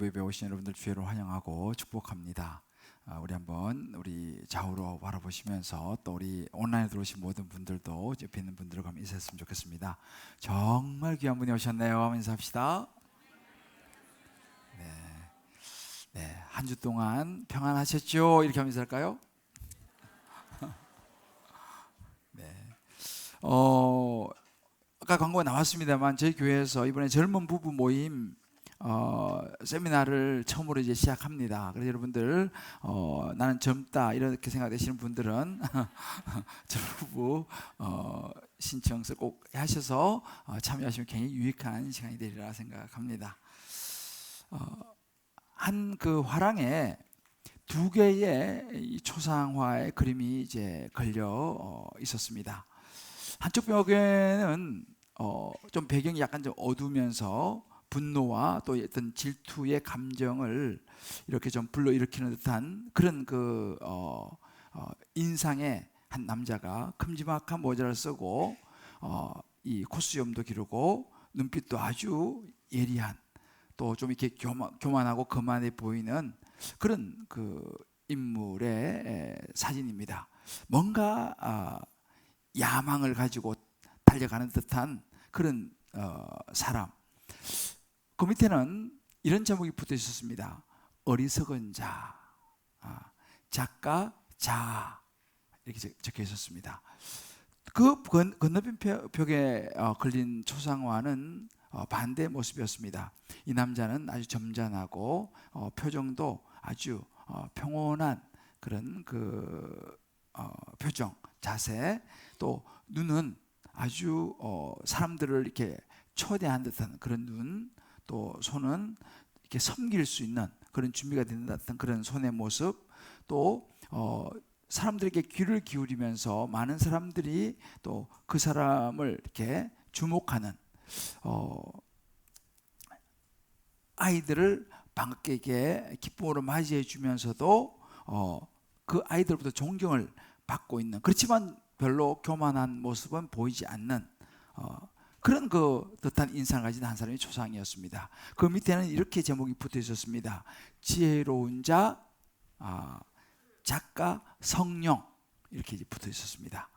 일부 예배 오신 여러분들 주의로 환영하고 축복합니다. 우리 좌우로 바라보시면서 또 우리 온라인에 들어오신 모든 분들도 옆에 있는 분들과 함께 인사했으면 좋겠습니다. 정말 귀한 분이 오셨네요. 한번 인사합시다. 네, 한 주 동안 평안하셨죠? 이렇게 하면 인사할까요? 네. 아까 광고가 나왔습니다만 저희 교회에서 이번에 젊은 부부 모임 세미나를 처음으로 이제 시작합니다. 그래서 여러분들 나는 젊다 이렇게 생각되시는 분들은 젊은 부부 신청서 꼭 하셔서 참여하시면 굉장히 유익한 시간이 되리라 생각합니다. 한 그 화랑에 두 개의 이 초상화의 그림이 이제 걸려 있었습니다. 한쪽 벽에는 좀 배경이 약간 좀 어두우면서 분노와 또 어떤 질투의 감정을 이렇게 좀 불러일으키는 듯한 그런 그 인상의 한 남자가 큼지막한 모자를 쓰고 이 콧수염도 기르고 눈빛도 아주 예리한 또 좀 이렇게 교만하고 거만해 보이는 그런 그 인물의 사진입니다. 뭔가 야망을 가지고 달려가는 듯한 그런 사람. 그 밑에는 이런 제목이 붙어 있었습니다. 어리석은 자, 작가 자 이렇게 적혀 있었습니다. 그 건너편 벽에 걸린 초상화는 반대의 모습이었습니다. 이 남자는 아주 점잖하고 표정도 아주 평온한 그런 그 표정, 자세, 또 눈은 아주 사람들을 이렇게 초대한 듯한 그런 눈, 또 손은 이렇게 섬길 수 있는 그런 준비가 된 듯한 그런 손의 모습, 또 사람들에게 귀를 기울이면서 많은 사람들이 또 그 사람을 이렇게 주목하는 아이들을 반갑게 기쁨으로 맞이해 주면서도 그 아이들부터 존경을 받고 있는, 그렇지만 별로 교만한 모습은 보이지 않는 그런 그 듯한 인상을 가진 한 사람의 초상이었습니다. 그 밑에는 이렇게 제목이 붙어 있었습니다. 지혜로운 자, 작가, 성령 이렇게 붙어 있었습니다.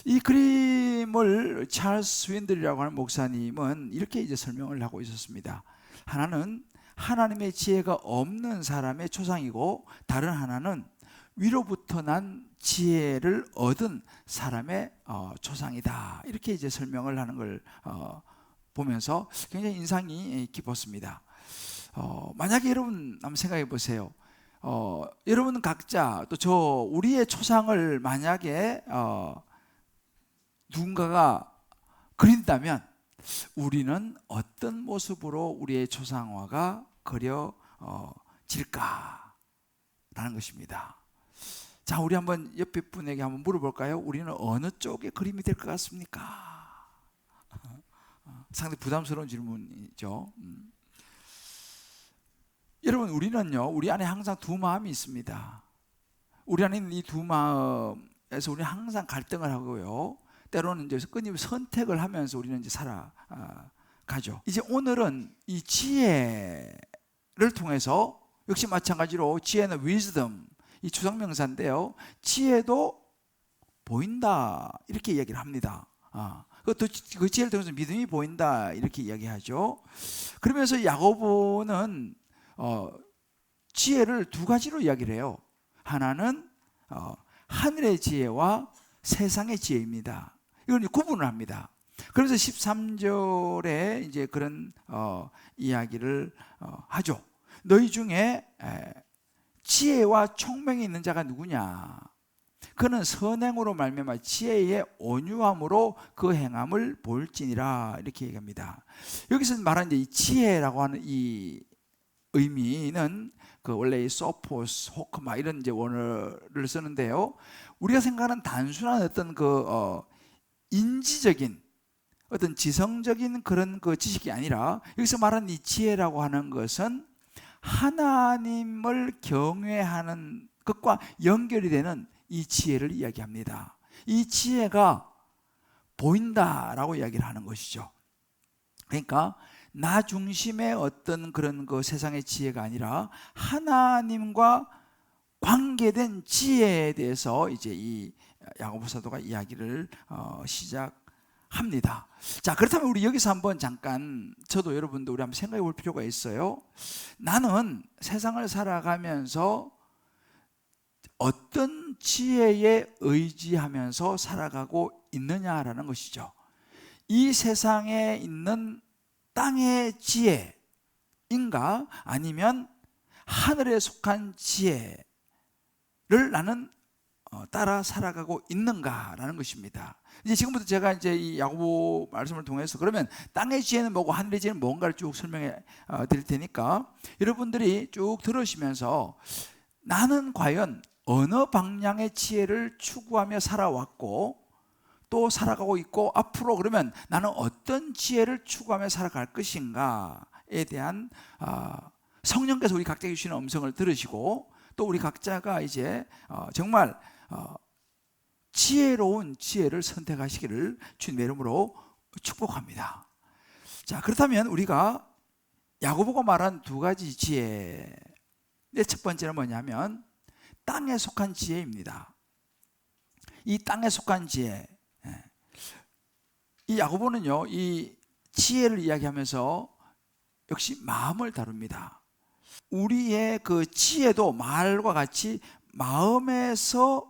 이 그림을 찰스 윈들이라고 하는 목사님은 이렇게 이제 설명을 하고 있었습니다. 하나는 하나님의 지혜가 없는 사람의 초상이고, 다른 하나는 위로부터 난 지혜를 얻은 사람의 초상이다. 이렇게 이제 설명을 하는 걸 보면서 굉장히 인상이 깊었습니다. 만약에 여러분 한번 생각해 보세요. 여러분 각자 또 우리의 초상을 만약에 누군가가 그린다면 우리는 어떤 모습으로 우리의 초상화가 그려질까라는 것입니다. 자, 우리 한번 옆에 분에게 한번 물어볼까요? 우리는 어느 쪽의 그림이 될 것 같습니까? 상당히 부담스러운 질문이죠. 여러분, 우리 안에 항상 두 마음이 있습니다. 우리 안에 있는 이 두 마음에서 우리는 항상 갈등을 하고요. 때로는 이제 끊임없이 선택을 하면서 우리는 이제 살아가죠. 이제 오늘은 이 지혜를 통해서 역시 마찬가지로 지혜는 wisdom, 이 추상명사인데요. 지혜도 보인다 이렇게 이야기를 합니다. 그 지혜를 통해서 믿음이 보인다 이렇게 이야기하죠. 그러면서 야고보는 지혜를 두 가지로 이야기를 해요. 하나는 하늘의 지혜와 세상의 지혜입니다. 이걸 구분을 합니다. 그래서 13절에 이제 그런 이야기를 하죠. 너희 중에 지혜와 총명이 있는 자가 누구냐? 그는 선행으로 말미암아 지혜의 온유함으로 그 행함을 볼지니라 이렇게 얘기합니다. 여기서 말하는 이제 이 지혜라고 하는 이 의미는 그 원래 이 소포스, 호크마 이런 이제 원어를 쓰는데요. 우리가 생각하는 단순한 어떤 그 인지적인 어떤 지성적인 그런 그 지식이 아니라, 여기서 말하는 이 지혜라고 하는 것은 하나님을 경외하는 것과 연결이 되는 이 지혜를 이야기합니다. 이 지혜가 보인다라고 이야기를 하는 것이죠. 그러니까 나 중심의 어떤 그런 그 세상의 지혜가 아니라 하나님과 관계된 지혜에 대해서 이제 이 야고보 사도가 이야기를 시작합니다. 자, 그렇다면 우리 여기서 한번 잠깐 저도 여러분도 우리 한번 생각해 볼 필요가 있어요. 나는 세상을 살아가면서 어떤 지혜에 의지하면서 살아가고 있느냐라는 것이죠. 이 세상에 있는 땅의 지혜인가 아니면 하늘에 속한 지혜를 나는 따라 살아가고 있는가라는 것입니다. 이제 지금부터 제가 이제 이 야고보 말씀을 통해서 그러면 땅의 지혜는 뭐고 하늘의 지혜는 뭔가를 쭉 설명해 드릴 테니까 여러분들이 쭉 들으시면서 나는 과연 어느 방향의 지혜를 추구하며 살아왔고 또 살아가고 있고 앞으로 그러면 나는 어떤 지혜를 추구하며 살아갈 것인가에 대한 성령께서 우리 각자에게 주시는 음성을 들으시고 또 우리 각자가 이제 정말 지혜로운 지혜를 선택하시기를 주님의 이름으로 축복합니다. 자, 그렇다면 우리가 야고보가 말한 두 가지 지혜, 첫 번째는 뭐냐면 땅에 속한 지혜입니다. 이 땅에 속한 지혜, 이 야고보는요 이 지혜를 이야기하면서 역시 마음을 다룹니다. 우리의 그 지혜도 말과 같이 마음에서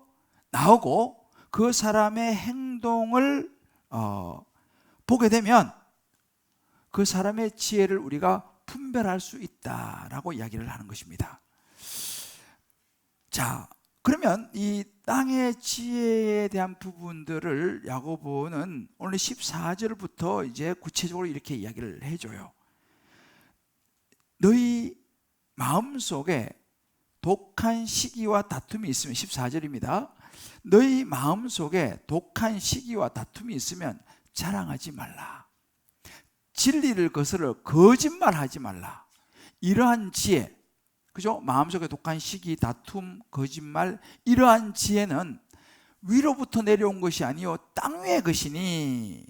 나오고 그 사람의 행동을 보게 되면 그 사람의 지혜를 우리가 분별할 수 있다라고 이야기를 하는 것입니다. 자, 그러면 이 땅의 지혜에 대한 부분들을 야고보는 오늘 14절부터 이제 구체적으로 이렇게 이야기를 해줘요. 너희 마음속에 독한 시기와 다툼이 있으면 14절입니다. 너희 마음속에 독한 시기와 다툼이 있으면 자랑하지 말라. 진리를 거스러 거짓말하지 말라. 이러한 지혜, 그죠? 마음속에 독한 시기, 다툼, 거짓말, 이러한 지혜는 위로부터 내려온 것이 아니요 땅 위의 것이니,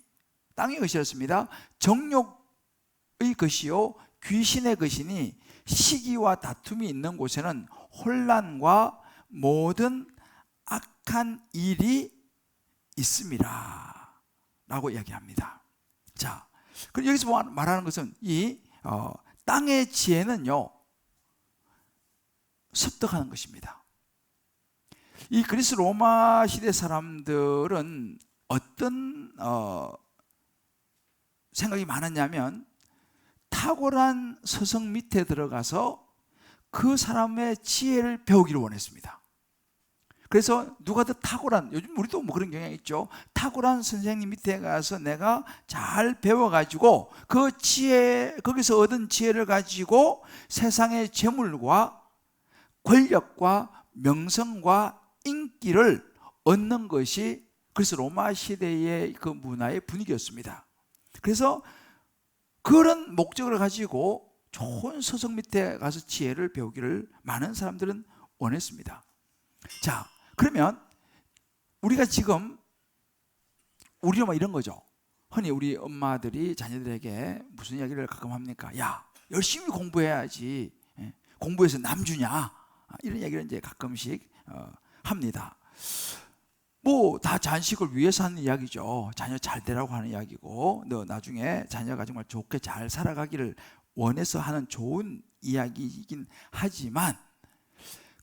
땅 위의 것이었습니다. 정욕의 것이요 귀신의 것이니 시기와 다툼이 있는 곳에는 혼란과 모든 악한 일이 있습니다 라고 이야기합니다. 자, 그럼 여기서 말하는 것은 이 땅의 지혜는요 습득하는 것입니다. 이 그리스 로마 시대 사람들은 어떤 생각이 많았냐면 탁월한 스승 밑에 들어가서 그 사람의 지혜를 배우기를 원했습니다. 그래서 누가 더 탁월한, 요즘 우리도 뭐 그런 경향이 있죠. 탁월한 선생님 밑에 가서 내가 잘 배워가지고 그 지혜, 거기서 얻은 지혜를 가지고 세상의 재물과 권력과 명성과 인기를 얻는 것이 그래서 로마 시대의 그 문화의 분위기였습니다. 그래서 그런 목적을 가지고 좋은 스승 밑에 가서 지혜를 배우기를 많은 사람들은 원했습니다. 자, 그러면 우리가 지금 우리는 뭐 이런 거죠. 흔히 우리 엄마들이 자녀들에게 무슨 이야기를 가끔 합니까? 야, 열심히 공부해야지. 공부해서 남 주냐? 이런 이야기를 이제 가끔씩 합니다. 뭐 다 자식을 위해서 하는 이야기죠. 자녀 잘 되라고 하는 이야기고, 너 나중에 자녀가 정말 좋게 잘 살아가기를 원해서 하는 좋은 이야기이긴 하지만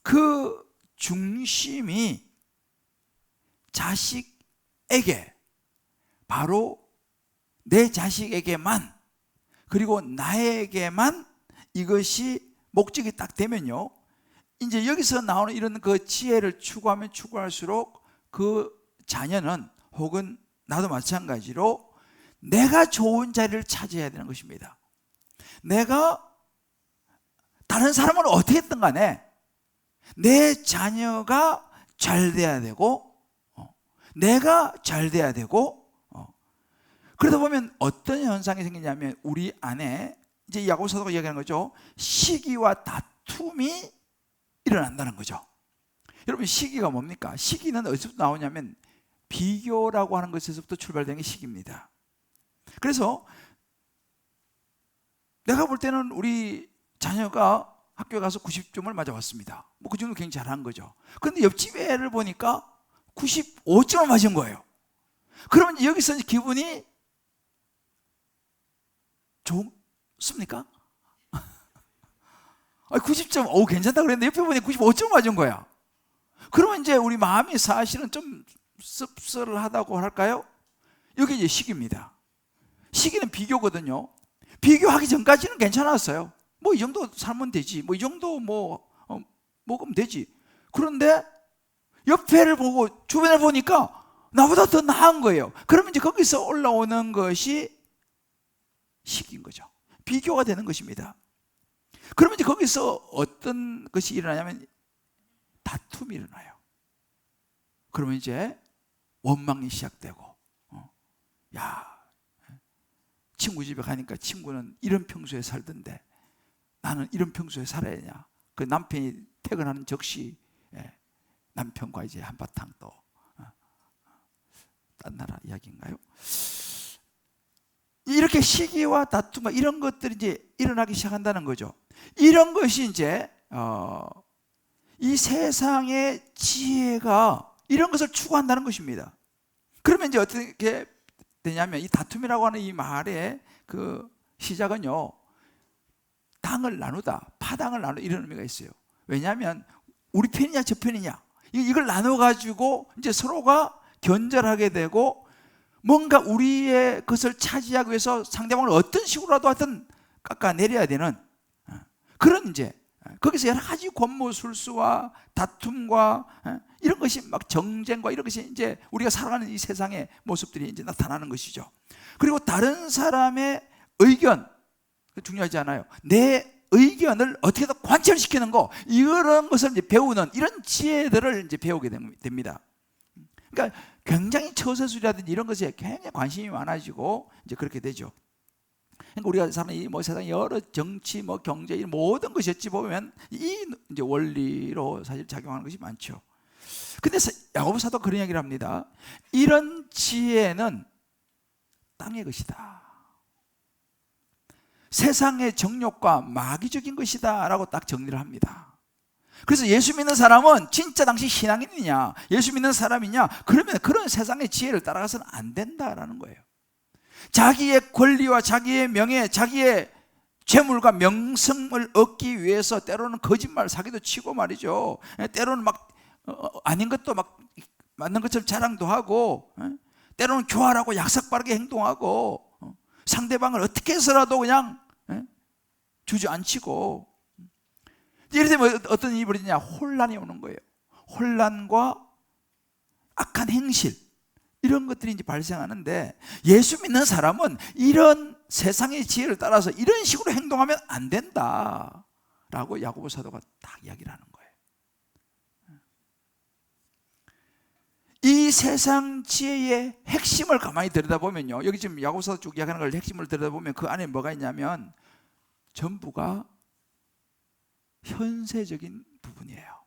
그 중심이 자식에게, 바로 내 자식에게만, 그리고 나에게만 이것이 목적이 딱 되면요, 이제 여기서 나오는 이런 그 지혜를 추구하면 추구할수록 그 자녀는, 혹은 나도 마찬가지로 내가 좋은 자리를 차지해야 되는 것입니다. 내가 다른 사람은 어떻게 했든 간에 내 자녀가 잘 돼야 되고, 내가 잘 돼야 되고, 그러다 보면 어떤 현상이 생기냐면 우리 안에 이제 야고보 사도가 이야기하는 거죠. 시기와 다툼이 일어난다는 거죠. 여러분, 시기가 뭡니까? 시기는 어디서부터 나오냐면 비교라고 하는 것에서부터 출발되는 게 시기입니다. 그래서 내가 볼 때는 우리 자녀가 학교에 가서 90점을 맞아왔습니다. 뭐 그 정도 굉장히 잘한 거죠. 그런데 옆집 애를 보니까 95점을 맞은 거예요. 그러면 여기서 기분이 좋습니까? 90점, 괜찮다 그랬는데 옆에 보니 95점 맞은 거야. 그러면 이제 우리 마음이 사실은 좀 씁쓸하다고 할까요? 여기 이제 시기입니다. 시기는 비교거든요. 비교하기 전까지는 괜찮았어요. 뭐 이 정도 살면 되지. 뭐 이 정도 먹으면 되지. 그런데 옆에를 보고 주변을 보니까 나보다 더 나은 거예요. 그러면 이제 거기서 올라오는 것이 시기인 거죠. 비교가 되는 것입니다. 그러면 이제 거기서 어떤 것이 일어나냐면 다툼이 일어나요. 그러면 이제 원망이 시작되고, 야, 친구 집에 가니까 친구는 이런 평소에 살던데 나는 이런 평소에 살아야 하냐. 그 남편이 퇴근하는 적시 남편과 이제 한바탕 또 딴 나라 이야기인가요? 이렇게 시기와 다툼과 이런 것들이 이제 일어나기 시작한다는 거죠. 이런 것이 이제 이 세상의 지혜가 이런 것을 추구한다는 것입니다. 그러면 이제 어떻게 되냐면 이 다툼이라고 하는 이 말의 그 시작은요, 당을 나누다, 파당을 나누다 이런 의미가 있어요. 왜냐하면 우리 편이냐 저 편이냐 이걸 나눠가지고 이제 서로가 견절하게 되고 뭔가 우리의 것을 차지하기 위해서 상대방을 어떤 식으로라도 하여튼 깎아내려야 되는 그런 이제 거기서 여러 가지 권모술수와 다툼과 이런 것이 막 정쟁과 이런 것이 이제 우리가 살아가는 이 세상의 모습들이 이제 나타나는 것이죠. 그리고 다른 사람의 의견 중요하지 않아요. 내 의견을 어떻게 더 관철시키는 거 이런 것을 이제 배우는 이런 지혜들을 이제 배우게 됩니다. 그러니까 굉장히 처세술이라든지 이런 것에 굉장히 관심이 많아지고 이제 그렇게 되죠. 그러니까 우리가 사는 이 세상 여러 정치, 경제 이 모든 것이 어찌 보면 이 이제 원리로 사실 작용하는 것이 많죠. 근데 야고보 사도 그런 얘기를 합니다. 이런 지혜는 땅의 것이다. 세상의 정욕과 마귀적인 것이다 라고 딱 정리를 합니다. 그래서 예수 믿는 사람은 진짜 당신 신앙인이냐, 예수 믿는 사람이냐, 그러면 그런 세상의 지혜를 따라가서는 안 된다라는 거예요. 자기의 권리와 자기의 명예, 자기의 재물과 명성을 얻기 위해서 때로는 거짓말 사기도 치고 말이죠. 때로는 막 아닌 것도 막 맞는 것처럼 자랑도 하고, 때로는 교활하고 약삭빠르게 행동하고, 상대방을 어떻게 해서라도 그냥 주저앉히고, 예를 들면 어떤 일이 벌어지냐, 혼란이 오는 거예요. 혼란과 악한 행실 이런 것들이 이제 발생하는데 예수 믿는 사람은 이런 세상의 지혜를 따라서 이런 식으로 행동하면 안 된다라고 야고보 사도가 딱 이야기를 하는 거예요. 이 세상 지혜의 핵심을 가만히 들여다보면요, 여기 지금 야고보 사도 쭉 이야기하는 걸 핵심을 들여다보면 그 안에 뭐가 있냐면 전부가 현세적인 부분이에요.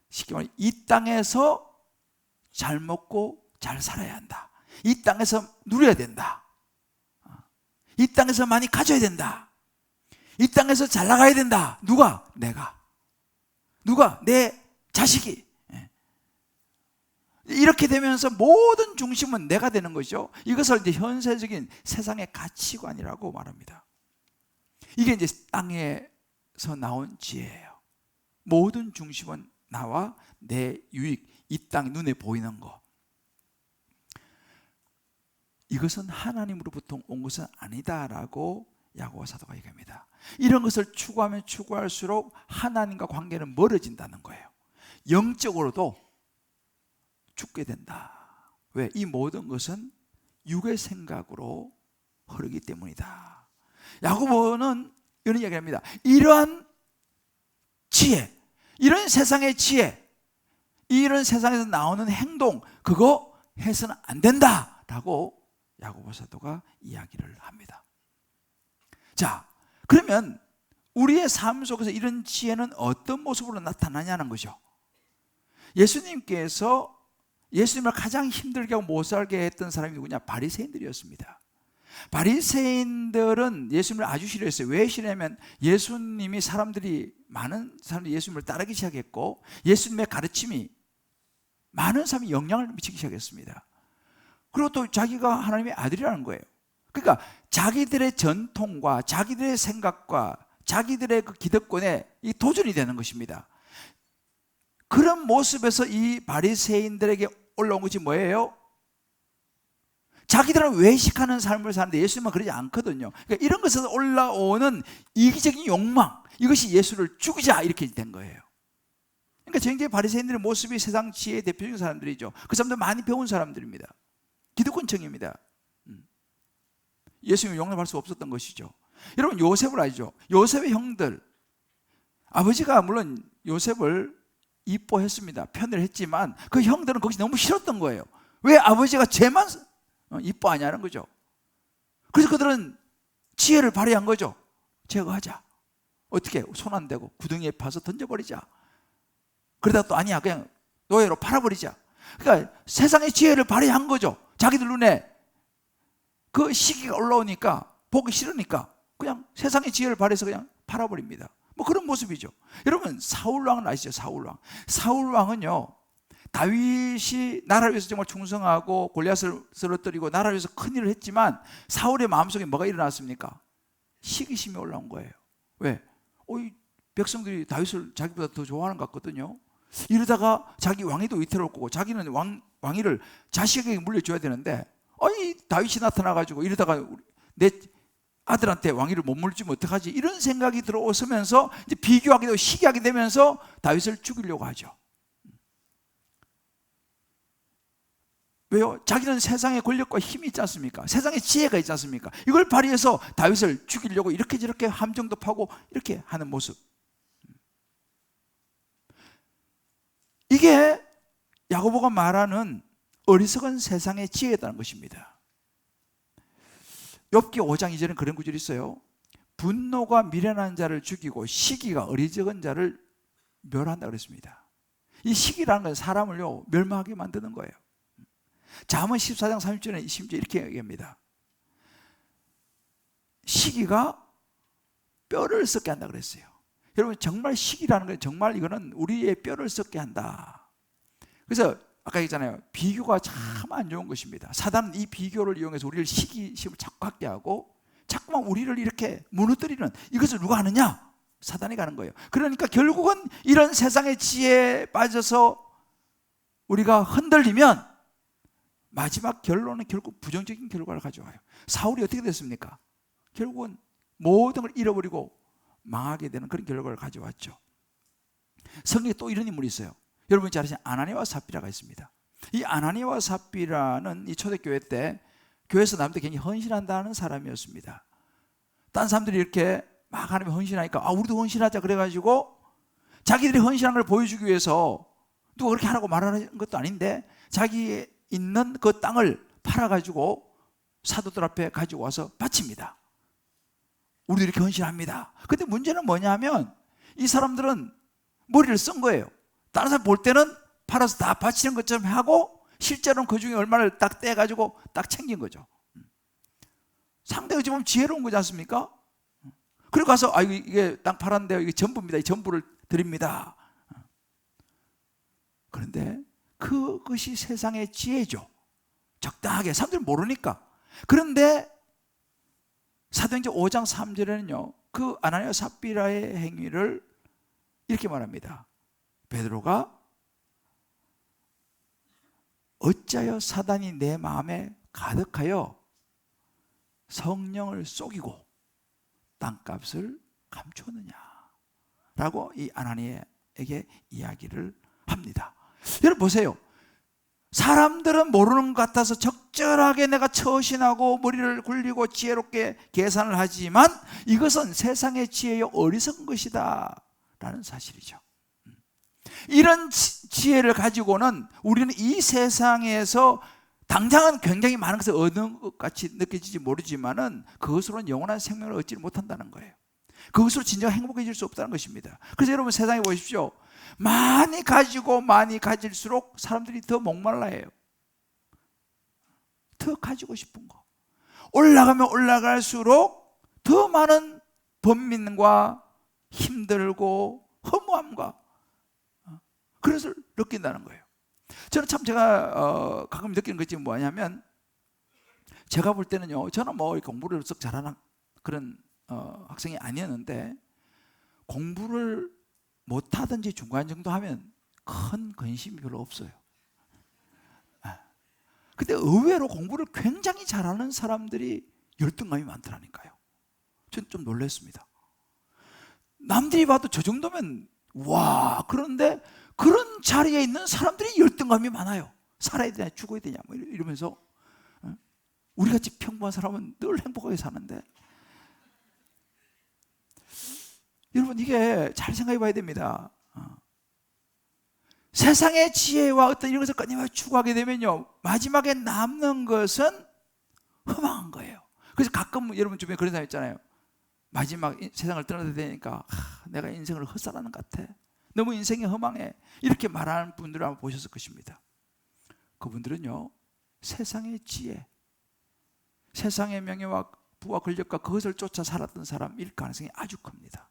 쉽게 말해 이 땅에서 잘 먹고 잘 살아야 한다. 이 땅에서 누려야 된다. 이 땅에서 많이 가져야 된다. 이 땅에서 잘 나가야 된다. 누가? 내가. 누가? 내 자식이. 이렇게 되면서 모든 중심은 내가 되는 것이죠. 이것을 이제 현세적인 세상의 가치관이라고 말합니다. 이게 이제 땅에서 나온 지혜예요. 모든 중심은 나와 내 유익, 이 땅 눈에 보이는 거. 이것은 하나님으로부터 온 것은 아니다라고 야고보 사도가 얘기합니다. 이런 것을 추구하면 추구할수록 하나님과 관계는 멀어진다는 거예요. 영적으로도 죽게 된다. 왜? 이 모든 것은 육의 생각으로 흐르기 때문이다. 야고보는 이런 이야기를 합니다. 이러한 지혜, 이런 세상의 지혜, 이런 세상에서 나오는 행동, 그거 해서는 안 된다라고 야고보 사도가 이야기를 합니다. 자, 그러면 우리의 삶 속에서 이런 지혜는 어떤 모습으로 나타나냐는 거죠. 예수님께서 예수님을 가장 힘들게 하고 못 살게 했던 사람이 누구냐? 바리새인들이었습니다. 바리새인들은 예수님을 아주 싫어했어요. 왜 싫어하면 예수님이 많은 사람들이 예수님을 따르기 시작했고 예수님의 가르침이 많은 사람이 영향을 미치기 시작했습니다. 그리고 또 자기가 하나님의 아들이라는 거예요. 그러니까 자기들의 전통과 자기들의 생각과 자기들의 그 기득권에 이 도전이 되는 것입니다. 그런 모습에서 이 바리새인들에게 올라온 것이 뭐예요? 자기들은 외식하는 삶을 사는데 예수님은 그러지 않거든요. 그러니까 이런 것에서 올라오는 이기적인 욕망, 이것이 예수를 죽이자 이렇게 된 거예요. 그러니까 굉장히 바리새인들의 모습이 세상 지혜의 대표적인 사람들이죠. 그 사람들 많이 배운 사람들입니다. 기득권층입니다. 예수님을 용납할 수 없었던 것이죠. 여러분 요셉을 알죠? 요셉의 형들, 아버지가 물론 요셉을 이뻐했습니다. 편을 했지만 그 형들은 거기서 너무 싫었던 거예요. 왜 아버지가 쟤만 이뻐하냐는 거죠. 그래서 그들은 지혜를 발휘한 거죠. 제거하자. 어떻게? 손 안 대고 구덩이에 파서 던져버리자. 그러다가 또 아니야, 그냥 노예로 팔아버리자. 그러니까 세상의 지혜를 발휘한 거죠. 자기들 눈에 그 시기가 올라오니까 보기 싫으니까 그냥 세상의 지혜를 발휘해서 그냥 팔아버립니다. 뭐 그런 모습이죠. 여러분 사울왕은 아시죠? 사울왕은요 다윗이 나라를 위해서 정말 충성하고 골리앗을 쓰러뜨리고 나라를 위해서 큰일을 했지만 사울의 마음속에 뭐가 일어났습니까? 시기심이 올라온 거예요. 왜? 이 백성들이 다윗을 자기보다 더 좋아하는 것 같거든요. 이러다가 자기 왕위도 위태로울 거고 자기는 왕위를 자식에게 물려줘야 되는데 다윗이 나타나가지고 이러다가 내 아들한테 왕위를 못 물리면 어떡하지? 이런 생각이 들어오면서 이제 비교하게 되고 시기하게 되면서 다윗을 죽이려고 하죠. 왜요? 자기는 세상의 권력과 힘이 있지 않습니까? 세상의 지혜가 있지 않습니까? 이걸 발휘해서 다윗을 죽이려고 이렇게 저렇게 함정도 파고 이렇게 하는 모습. 이게 야고보가 말하는 어리석은 세상의 지혜라는 것입니다. 욥기 5장 2절에 그런 구절이 있어요. 분노가 미련한 자를 죽이고 시기가 어리석은 자를 멸한다 그랬습니다. 이 시기라는 건 사람을요 멸망하게 만드는 거예요. 잠언 14장 30절에 심지어 이렇게 얘기합니다. 시기가 뼈를 썩게 한다 그랬어요. 여러분 정말 시기라는 건 정말 이거는 우리의 뼈를 썩게 한다. 그래서 아까 얘기했잖아요. 비교가 참 안 좋은 것입니다. 사단은 이 비교를 이용해서 우리를 시기심을 자꾸 갖게 하고 자꾸만 우리를 이렇게 무너뜨리는, 이것을 누가 하느냐? 사단이 가는 거예요. 그러니까 결국은 이런 세상의 지혜에 빠져서 우리가 흔들리면 마지막 결론은 결국 부정적인 결과를 가져와요. 사울이 어떻게 됐습니까? 결국은 모든 걸 잃어버리고 망하게 되는 그런 결과를 가져왔죠. 성경에 또 이런 인물이 있어요. 여러분이 잘 아시는 아나니아와 삽비라가 있습니다. 이 아나니아와 삽비라는 이 초대교회 때 교회에서 남들 굉장히 헌신한다는 사람이었습니다. 딴 사람들이 이렇게 막 하나님에 헌신하니까 우리도 헌신하자 그래가지고 자기들이 헌신한 걸 보여주기 위해서 누가 그렇게 하라고 말하는 것도 아닌데 자기 있는 그 땅을 팔아가지고 사도들 앞에 가지고 와서 바칩니다. 우리도 이렇게 헌신합니다. 근데 문제는 뭐냐면 이 사람들은 머리를 쓴 거예요. 다른 사람 볼 때는 팔아서 다 바치는 것처럼 하고 실제로는 그 중에 얼마를 딱 떼가지고 딱 챙긴 거죠. 상당히 어찌 보면 지혜로운 거지 않습니까? 그리고 가서 이게 땅 팔았는데요, 이게 전부입니다. 이 전부를 드립니다. 그런데 그것이 세상의 지혜죠. 적당하게 사람들은 모르니까. 그런데 사도행전 5장 3절에는요 그 아나니아 삽비라의 행위를 이렇게 말합니다. 베드로가 어찌하여 사단이 내 마음에 가득하여 성령을 속이고 땅값을 감추었느냐 라고 이 아나니아에게 이야기를 합니다. 여러분 보세요. 사람들은 모르는 것 같아서 적절하게 내가 처신하고 머리를 굴리고 지혜롭게 계산을 하지만 이것은 세상의 지혜요 어리석은 것이다 라는 사실이죠. 이런 지혜를 가지고는 우리는 이 세상에서 당장은 굉장히 많은 것을 얻는 것 같이 느껴지지 모르지만은 그것으로는 영원한 생명을 얻지 못한다는 거예요. 그것으로 진정 행복해질 수 없다는 것입니다. 그래서 여러분 세상에 보십시오. 많이 가지고 많이 가질수록 사람들이 더 목말라해요. 더 가지고 싶은 거. 올라가면 올라갈수록 더 많은 번민과 힘들고 허무함과 그런 것을 느낀다는 거예요. 저는 참 제가 가끔 느끼는 것이 뭐냐면, 제가 볼 때는요, 저는 뭐 공부를 썩 잘하는 그런 학생이 아니었는데, 공부를 못하든지 중간 정도 하면 큰 관심이 별로 없어요. 근데 의외로 공부를 굉장히 잘하는 사람들이 열등감이 많더라니까요. 전 좀 놀랐습니다. 남들이 봐도 저 정도면 와, 그런데 그런 자리에 있는 사람들이 열등감이 많아요. 살아야 되냐 죽어야 되냐 뭐 이러면서. 우리같이 평범한 사람은 늘 행복하게 사는데, 여러분 이게 잘 생각해 봐야 됩니다. 세상의 지혜와 어떤 이런 것을 끊임없이 추구하게 되면요, 마지막에 남는 것은 허망한 거예요. 그래서 가끔 여러분 주변에 그런 사람 있잖아요. 마지막 세상을 떠나야 되니까 내가 인생을 헛살아는 것 같아, 너무 인생이 허망해, 이렇게 말하는 분들을 한번 보셨을 것입니다. 그분들은요, 세상의 지혜, 세상의 명예와 부와 권력과 그것을 쫓아 살았던 사람일 가능성이 아주 큽니다.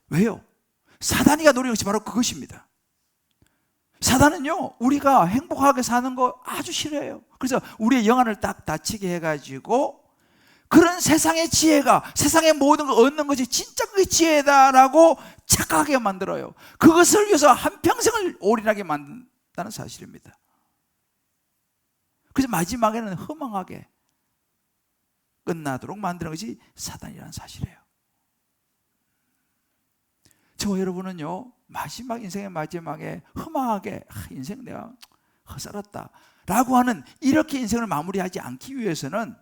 왜요? 사단이가 노리는 것이 바로 그것입니다. 사단은요, 우리가 행복하게 사는 거 아주 싫어해요. 그래서 우리의 영안을 딱 다치게 해가지고 그런 세상의 지혜가, 세상의 모든 걸 얻는 것이 진짜 그게 지혜다라고 착각하게 만들어요. 그것을 위해서 한평생을 올인하게 만든다는 사실입니다. 그래서 마지막에는 허망하게 끝나도록 만드는 것이 사단이라는 사실이에요. 저와 여러분은요, 인생의 마지막에 허망하게 인생 내가 헛살았다 라고 하는 이렇게 인생을 마무리하지 않기 위해서는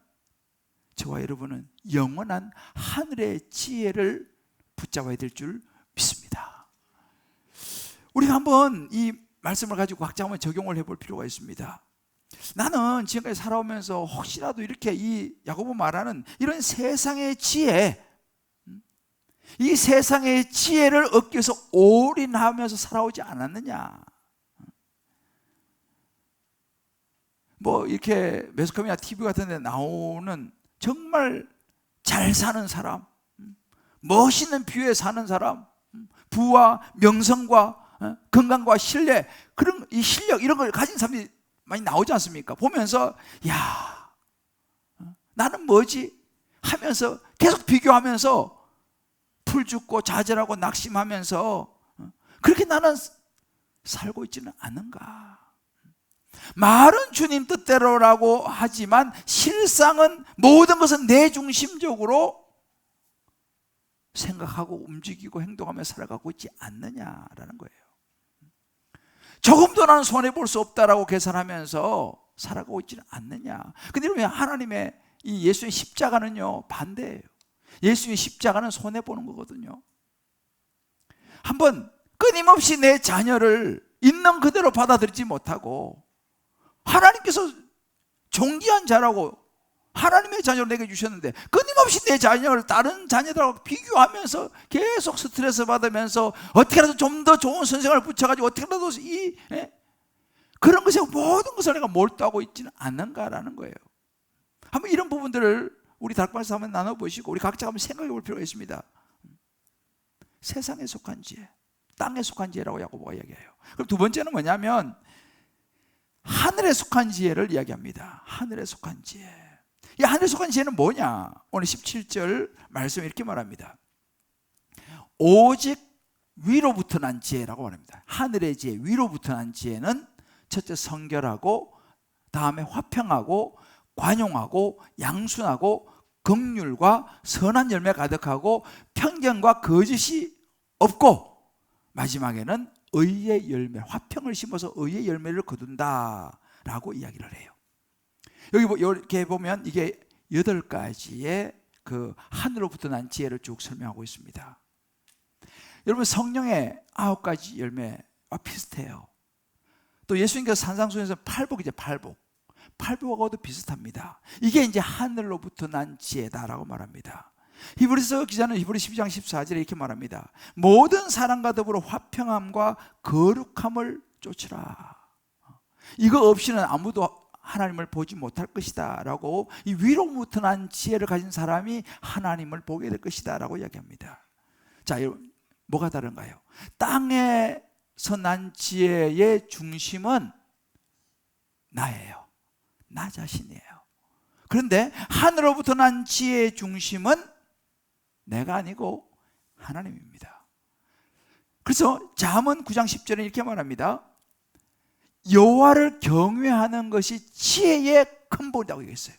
저와 여러분은 영원한 하늘의 지혜를 붙잡아야 될 줄 믿습니다. 우리가 한번 이 말씀을 가지고 각자 한번 적용을 해볼 필요가 있습니다. 나는 지금까지 살아오면서 혹시라도 이렇게 이 야고보 말하는 이런 세상의 지혜, 이 세상의 지혜를 얻기 위해서 올인하면서 살아오지 않았느냐. 뭐 이렇게 매스컴이나 TV 같은 데 나오는 정말 잘 사는 사람, 멋있는 뷰에 사는 사람, 부와 명성과 건강과 신뢰, 그런 이 실력 이런 걸 가진 사람들이 많이 나오지 않습니까? 보면서 야, 나는 뭐지? 하면서 계속 비교하면서 풀죽고 좌절하고 낙심하면서 그렇게 나는 살고 있지는 않은가? 말은 주님 뜻대로라고 하지만 실상은 모든 것은 내 중심적으로 생각하고 움직이고 행동하며 살아가고 있지 않느냐라는 거예요. 조금도 나는 손해볼 수 없다라고 계산하면서 살아가고 있지는 않느냐. 근데 여러분, 하나님의 이 예수의 십자가는요, 반대예요. 예수의 십자가는 손해보는 거거든요. 한번 끊임없이 내 자녀를 있는 그대로 받아들이지 못하고 하나님께서 존귀한 자라고 하나님의 자녀를 내게 주셨는데 끊임없이 내 자녀를 다른 자녀들하고 비교하면서 계속 스트레스 받으면서 어떻게라도 좀 더 좋은 선생을 붙여가지고 어떻게라도 그런 것에 모든 것을 내가 몰두하고 있지는 않는가라는 거예요. 한번 이런 부분들을 우리 다락방에서 한번 나눠보시고 우리 각자 한번 생각해 볼 필요가 있습니다. 세상에 속한 지혜, 땅에 속한 지혜라고 야고보가 이야기해요. 그럼 두 번째는 뭐냐면 하늘에 속한 지혜를 이야기합니다. 하늘에 속한 지혜. 이 하늘에 속한 지혜는 뭐냐? 오늘 17절 말씀에 이렇게 말합니다. 오직 위로부터 난 지혜라고 말합니다. 하늘의 지혜, 위로부터 난 지혜는 첫째 성결하고, 다음에 화평하고, 관용하고, 양순하고, 긍휼과 선한 열매 가득하고, 편견과 거짓이 없고, 마지막에는 의의 열매, 화평을 심어서 의의 열매를 거둔다라고 이야기를 해요. 여기 이렇게 보면 이게 8가지의 그 하늘로부터 난 지혜를 쭉 설명하고 있습니다. 여러분, 성령의 9가지 열매와 비슷해요. 또 예수님께서 산상수훈에서 팔복이죠, 팔복하고도 비슷합니다. 이게 이제 하늘로부터 난 지혜다라고 말합니다. 히브리서 기자는 히브리 12장 14절에 이렇게 말합니다. 모든 사람과 더불어 화평함과 거룩함을 쫓으라. 이거 없이는 아무도 하나님을 보지 못할 것이다 라고, 이 위로부터 난 지혜를 가진 사람이 하나님을 보게 될 것이다 라고 이야기합니다. 자, 여러분, 뭐가 다른가요? 땅에서 난 지혜의 중심은 나예요. 나 자신이에요. 그런데 하늘로부터 난 지혜의 중심은 내가 아니고 하나님입니다. 그래서 잠언 9장 10절에 이렇게 말합니다. 여호와를 경외하는 것이 지혜의 근본이라고 얘기했어요.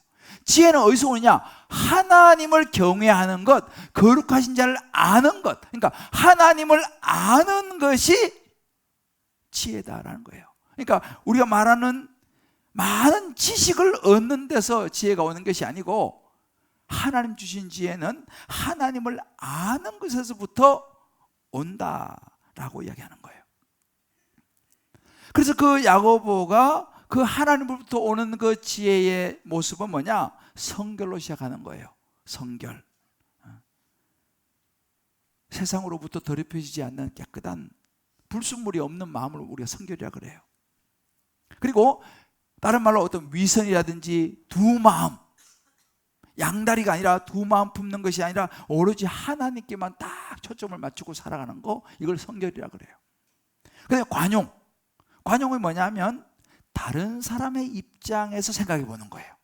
지혜는 어디서 오느냐? 하나님을 경외하는 것, 거룩하신 자를 아는 것. 그러니까 하나님을 아는 것이 지혜다라는 거예요. 그러니까 우리가 말하는 많은 지식을 얻는 데서 지혜가 오는 것이 아니고, 하나님 주신 지혜는 하나님을 아는 것에서부터 온다라고 이야기하는 거예요. 그래서 그 야고보가 그 하나님으로부터 오는 그 지혜의 모습은 뭐냐? 성결로 시작하는 거예요. 성결. 세상으로부터 더럽혀지지 않는 깨끗한 불순물이 없는 마음을 우리가 성결이라 그래요. 그리고 다른 말로 어떤 위선이라든지 두 마음, 양다리가 아니라 두 마음 품는 것이 아니라 오로지 하나님께만 딱 초점을 맞추고 살아가는 거, 이걸 성결이라 그래요. 그다음에 관용은 뭐냐면 다른 사람의 입장에서 생각해 보는 거예요.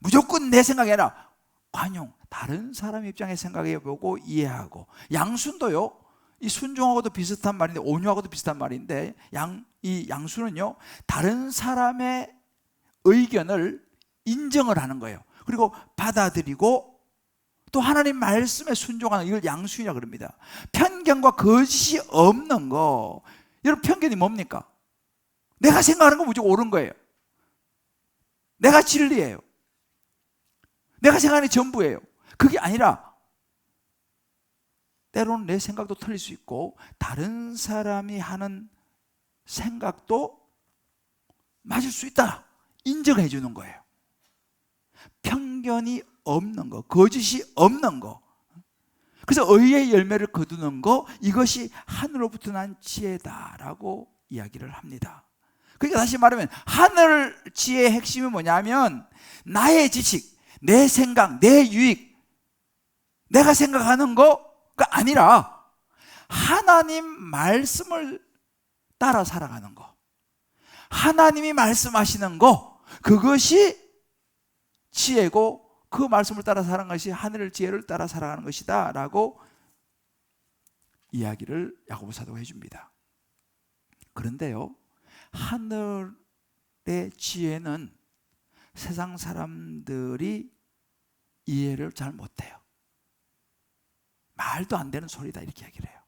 무조건 내 생각이 아니라 관용, 다른 사람의 입장에서 생각해 보고 이해하고. 양순도요, 이 순종하고도 비슷한 말인데, 온유하고도 비슷한 말인데, 이 양수는요, 다른 사람의 의견을 인정을 하는 거예요. 그리고 받아들이고 또 하나님 말씀에 순종하는, 이걸 양수이라고 그럽니다. 편견과 거짓이 없는 거. 여러분, 편견이 뭡니까? 내가 생각하는 건 무조건 옳은 거예요. 내가 진리예요. 내가 생각하는 게 전부예요. 그게 아니라 때로는 내 생각도 틀릴 수 있고, 다른 사람이 하는 생각도 맞을 수 있다, 인정해 주는 거예요. 편견이 없는 거, 거짓이 없는 거. 그래서 의의 열매를 거두는 거, 이것이 하늘로부터 난 지혜다라고 이야기를 합니다. 그러니까 다시 말하면 하늘 지혜의 핵심이 뭐냐면, 나의 지식, 내 생각, 내 유익, 내가 생각하는 거가 아니라 하나님 말씀을 따라 살아가는 거, 하나님이 말씀하시는 거, 그것이 지혜고, 그 말씀을 따라 살아가는 것이 하늘의 지혜를 따라 살아가는 것이다 라고 이야기를 야고보 사도가 해줍니다. 그런데요, 하늘의 지혜는 세상 사람들이 이해를 잘 못해요. 말도 안 되는 소리다, 이렇게 이야기를 해요.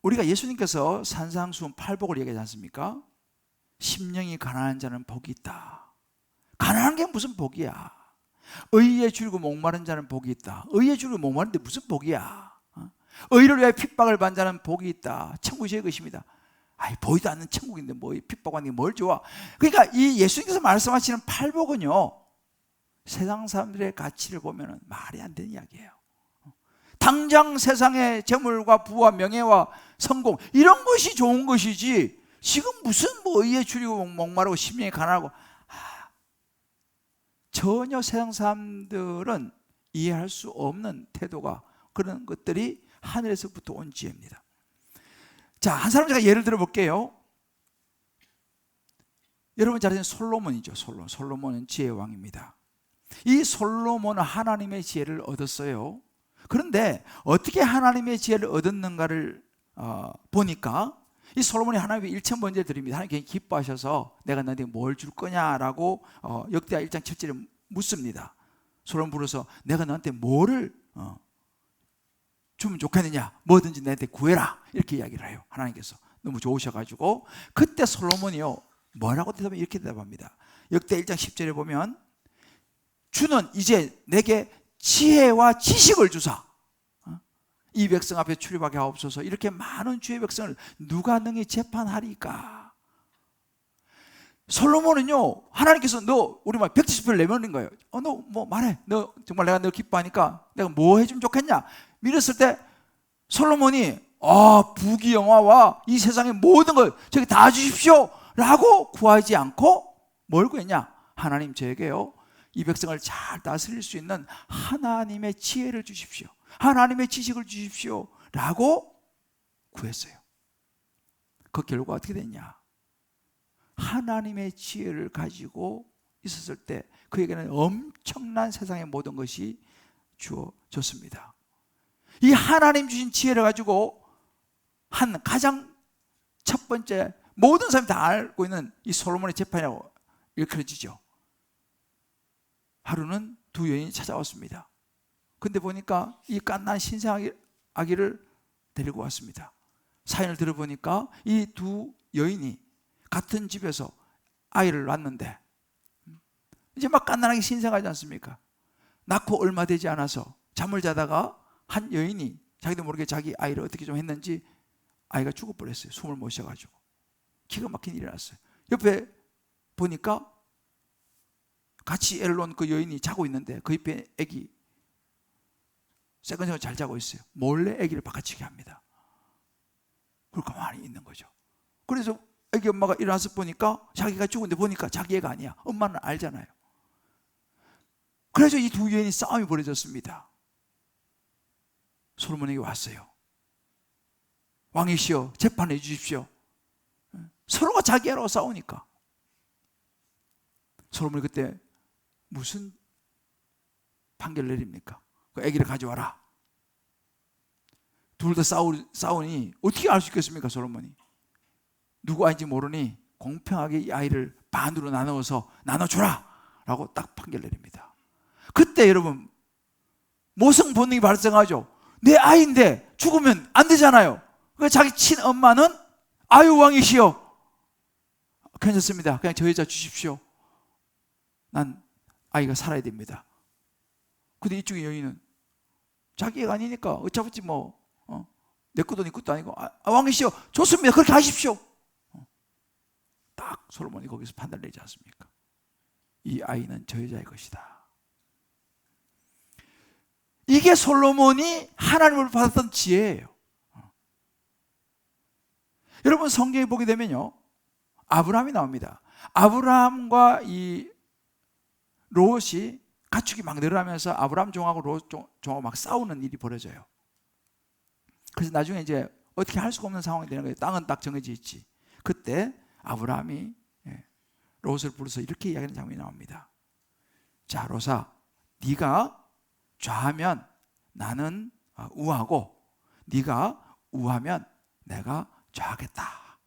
우리가 예수님께서 산상수훈 8복을 얘기하지 않습니까? 심령이 가난한 자는 복이 있다. 가난한 게 무슨 복이야? 의에 줄이고 목마른 자는 복이 있다. 의에 줄이고 목마른데 무슨 복이야? 의를 위하여 핍박을 받는 자는 복이 있다. 천국이 제 것입니다. 아이, 보이도 않는 천국인데 뭐 핍박받는 게 뭘 좋아? 그러니까 이 예수님께서 말씀하시는 8복은요, 세상 사람들의 가치를 보면 말이 안 되는 이야기예요. 당장 세상의 재물과 부와 명예와 성공, 이런 것이 좋은 것이지, 지금 무슨 뭐 의에 줄이고 목마르고 심령이 가난하고, 전혀 세상 사람들은 이해할 수 없는 태도가, 그런 것들이 하늘에서부터 온 지혜입니다. 자, 한 사람 제가 예를 들어 볼게요. 여러분 잘 아시는 솔로몬이죠. 솔로몬은 지혜의 왕입니다. 이 솔로몬은 하나님의 지혜를 얻었어요. 그런데 어떻게 하나님의 지혜를 얻었는가를 보니까, 이 솔로몬이 하나님께 일천번제를 드립니다. 하나님께 기뻐하셔서 내가 너한테 뭘 줄 거냐라고 역대하 1장 7절에 묻습니다. 솔로몬 불러서 내가 너한테 뭐를 주면 좋겠느냐, 뭐든지 내한테 구해라, 이렇게 이야기를 해요. 하나님께서 너무 좋으셔가지고, 그때 솔로몬이요, 뭐라고 대답하면 이렇게 대답합니다. 역대 1장 10절에 보면, 주는 이제 내게 지혜와 지식을 주사 이 백성 앞에 출입하게 하옵소서. 이렇게 많은 주의 백성을 누가 능히 재판하리까? 솔로몬은요, 하나님께서 너 우리 막 170표를 내밀는 거예요. 너 뭐 말해. 너 정말 내가 너 기뻐하니까 내가 뭐 해주면 좋겠냐? 밀었을 때 솔로몬이 부귀영화와 이 세상의 모든 걸 저에게 다 주십시오 라고 구하지 않고 뭘 구했냐? 하나님 저에게요, 이 백성을 잘 다스릴 수 있는 하나님의 지혜를 주십시오, 하나님의 지식을 주십시오 라고 구했어요. 그 결과 어떻게 됐냐? 하나님의 지혜를 가지고 있었을 때 그에게는 엄청난 세상의 모든 것이 주어졌습니다. 이 하나님 주신 지혜를 가지고 한 가장 첫 번째, 모든 사람이 다 알고 있는 이 솔로몬의 재판이라고 일컬어지죠. 하루는 두 여인이 찾아왔습니다. 근데 보니까 이 갓난 신생 아기를 데리고 왔습니다. 사연을 들어보니까 이 두 여인이 같은 집에서 아이를 낳았는데 이제 막 갓난아기 신생하지 않습니까? 낳고 얼마 되지 않아서 잠을 자다가 한 여인이 자기도 모르게 자기 아이를 어떻게 좀 했는지 아이가 죽어버렸어요. 숨을 못 쉬어가지고. 기가 막힌 일이 났어요. 옆에 보니까 같이 애를 놓은 그 여인이 자고 있는데 그 옆에 애기 새끈새끈 잘 자고 있어요. 몰래 애기를 바꿔치기 합니다. 그걸 가만히 있는 거죠. 그래서 애기 엄마가 일어나서 보니까 자기가 죽은데 보니까 자기 애가 아니야. 엄마는 알잖아요. 그래서 이 두 여인이 싸움이 벌어졌습니다. 솔로몬에게 왔어요. 왕이시여, 재판해 주십시오. 서로가 자기 애라고 싸우니까. 솔로몬이 그때 무슨 판결 내립니까? 그 애기를 가져와라. 둘 다 싸우니 어떻게 알 수 있겠습니까? 솔로몬이 누구 아이인지 모르니 공평하게 이 아이를 반으로 나눠서 나눠줘라 라고 딱 판결 내립니다. 그때 여러분 모성 본능이 발생하죠. 내 아이인데 죽으면 안 되잖아요. 그래서 자기 친엄마는 아유 왕이시여, 괜찮습니다, 그냥 저 여자 주십시오, 난 아이가 살아야 됩니다. 근데 이쪽의 여인은 자기 애가 아니니까 어차피 내 것도 네 것도 아니고 왕이시여 좋습니다, 그렇게 하십시오. 딱 솔로몬이 거기서 판단을 내지 않습니까? 이 아이는 저 여자의 것이다. 이게 솔로몬이 하나님을 받았던 지혜예요. 여러분 성경에 보게 되면요, 아브라함이 나옵니다. 아브라함과 이 롯이 가축이 막 늘어나면서 아브라함 종하고 롯 종하고 막 싸우는 일이 벌어져요. 그래서 나중에 이제 어떻게 할 수가 없는 상황이 되는 거예요. 땅은 딱 정해져 있지. 그때 아브라함이 롯을 불러서 이렇게 이야기하는 장면이 나옵니다. 자, 롯아, 네가 좌하면 나는 우하고 네가 우하면 내가 좌하겠다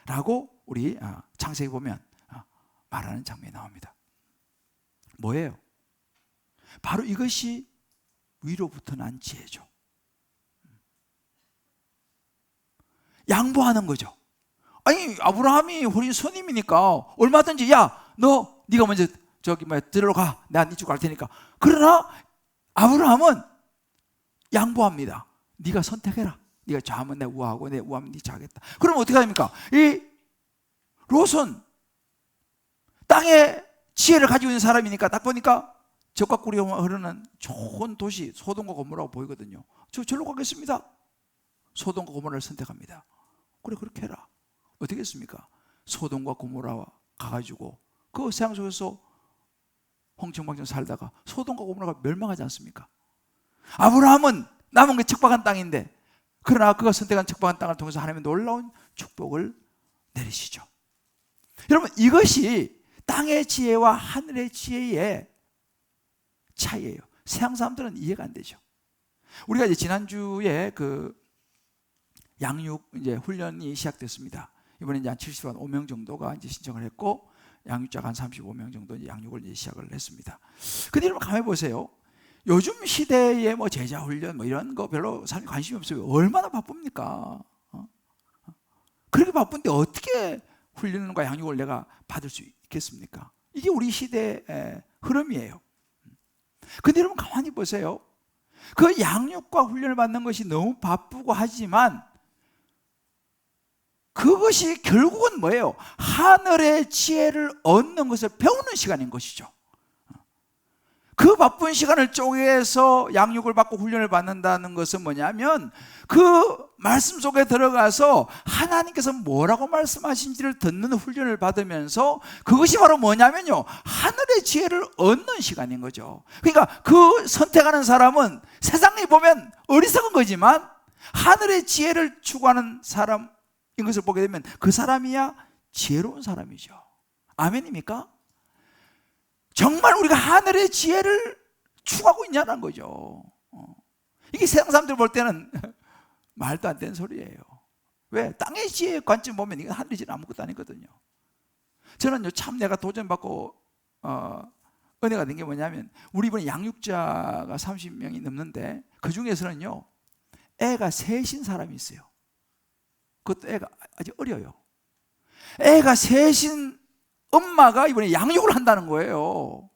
라고 우리 창세기 보면 말하는 장면이 나옵니다. 뭐예요? 바로 이것이 위로부터 난 지혜죠. 양보하는 거죠. 아니 아브라함이 우리 손님이니까 얼마든지 야 너 네가 먼저 들어가, 내가 네 쪽 갈 테니까. 그러나 아브라함은 양보합니다. 네가 선택해라. 네가 좌하면 내가 우하고 내가 우하면 네 좌하겠다. 그러면 어떻게 합니까? 이 롯은 땅에 지혜를 가지고 있는 사람이니까 딱 보니까 적과 꿀이 흐르는 좋은 도시 소돔과 고모라고 보이거든요. 저 절로 가겠습니다. 소돔과 고모라를 선택합니다. 그래 그렇게 해라. 어떻게 했습니까? 소돔과 고모라와 가가지고 그 세상 속에서 홍청망청 살다가 소돔과 고모라가 멸망하지 않습니까? 아브라함은 남은 게 척박한 땅인데, 그러나 그가 선택한 척박한 땅을 통해서 하나님의 놀라운 축복을 내리시죠. 여러분 이것이 땅의 지혜와 하늘의 지혜의 차이예요. 세상 사람들은 이해가 안 되죠. 우리가 이제 지난주에 그 양육 이제 훈련이 시작됐습니다. 이번에 이제 한 75명 정도가 이제 신청을 했고, 양육자가 한 35명 정도 이제 양육을 이제 시작을 했습니다. 근데 여러분 가만히 보세요. 요즘 시대에 뭐 제자 훈련 뭐 이런 거 별로 사람이 관심이 없어요. 얼마나 바쁩니까? 그렇게 바쁜데 어떻게 훈련과 양육을 내가 받을 수 있겠습니까? 이게 우리 시대의 흐름이에요. 근데 여러분 가만히 보세요. 그 양육과 훈련을 받는 것이 너무 바쁘고 하지만 그것이 결국은 뭐예요? 하늘의 지혜를 얻는 것을 배우는 시간인 것이죠. 그 바쁜 시간을 쪼개서 양육을 받고 훈련을 받는다는 것은 뭐냐면 그 말씀 속에 들어가서 하나님께서 뭐라고 말씀하신지를 듣는 훈련을 받으면서 그것이 바로 뭐냐면요, 하늘의 지혜를 얻는 시간인 거죠. 그러니까 그 선택하는 사람은 세상에 보면 어리석은 거지만 하늘의 지혜를 추구하는 사람인 것을 보게 되면 그 사람이야 지혜로운 사람이죠. 아멘입니까? 정말 우리가 하늘의 지혜를 추구하고 있냐는 거죠. 이게 세상 사람들 볼 때는 말도 안 되는 소리예요. 왜? 땅의 지혜의 관점 보면 이건 하늘의 지혜는 아무것도 아니거든요. 저는 참 내가 도전받고 은혜가 된 게 뭐냐면, 우리 이번에 양육자가 30명이 넘는데 그 중에서는요 애가 셋인 사람이 있어요. 그것도 애가 아직 어려요. 애가 셋인 엄마가 이번에 양육을 한다는 거예요.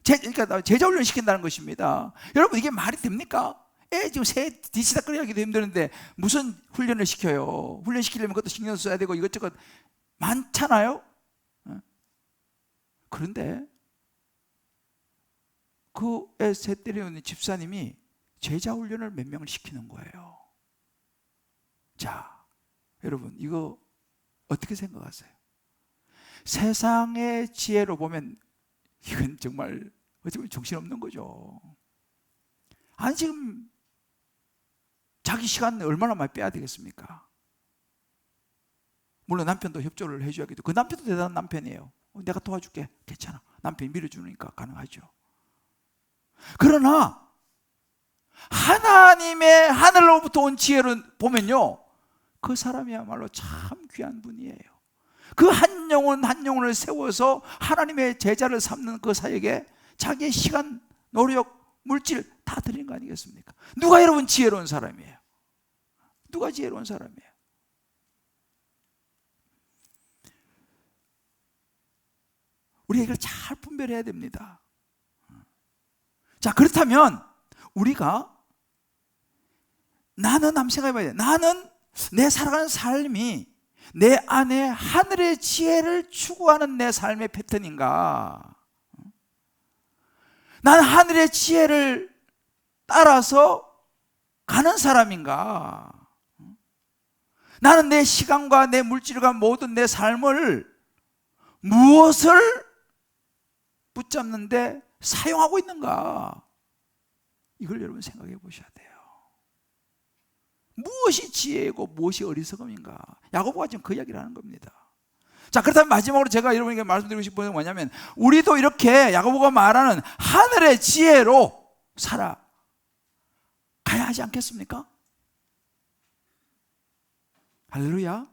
그러니까 제자훈련 시킨다는 것입니다. 여러분, 이게 말이 됩니까? 애 지금 새 뒤치다 끓여하기도 힘드는데 무슨 훈련을 시켜요? 훈련시키려면 그것도 신경 써야 되고 이것저것 많잖아요. 그런데 그 애 새 때리는 집사님이 제자훈련을 몇 명을 시키는 거예요. 자, 여러분, 이거 어떻게 생각하세요? 세상의 지혜로 보면 이건 정말 어쩌면 정신없는 거죠. 아니, 지금 자기 시간 얼마나 많이 빼야 되겠습니까? 물론 남편도 협조를 해줘야겠죠. 그 남편도 대단한 남편이에요. 내가 도와줄게, 괜찮아. 남편이 밀어주니까 가능하죠. 그러나 하나님의 하늘로부터 온 지혜를 보면요, 그 사람이야말로 참 귀한 분이에요. 그 한 영혼 한 영혼을 세워서 하나님의 제자를 삼는 그 사역에 자기의 시간, 노력, 물질 다 드리는 거 아니겠습니까? 누가 여러분 지혜로운 사람이에요? 누가 지혜로운 사람이에요? 우리가 이걸 잘 분별해야 됩니다. 자, 그렇다면 우리가 나는 한번 생각해봐야 돼. 나는 내 살아가는 삶이 내 안에 하늘의 지혜를 추구하는 내 삶의 패턴인가? 나는 하늘의 지혜를 따라서 가는 사람인가? 나는 내 시간과 내 물질과 모든 내 삶을 무엇을 붙잡는데 사용하고 있는가? 이걸 여러분 생각해 보셔야 돼요. 무엇이 지혜이고 무엇이 어리석음인가? 야고보가 지금 그 이야기를 하는 겁니다. 자, 그렇다면 마지막으로 제가 여러분에게 말씀드리고 싶은 건 뭐냐면, 우리도 이렇게 야고보가 말하는 하늘의 지혜로 살아가야 하지 않겠습니까? 할렐루야.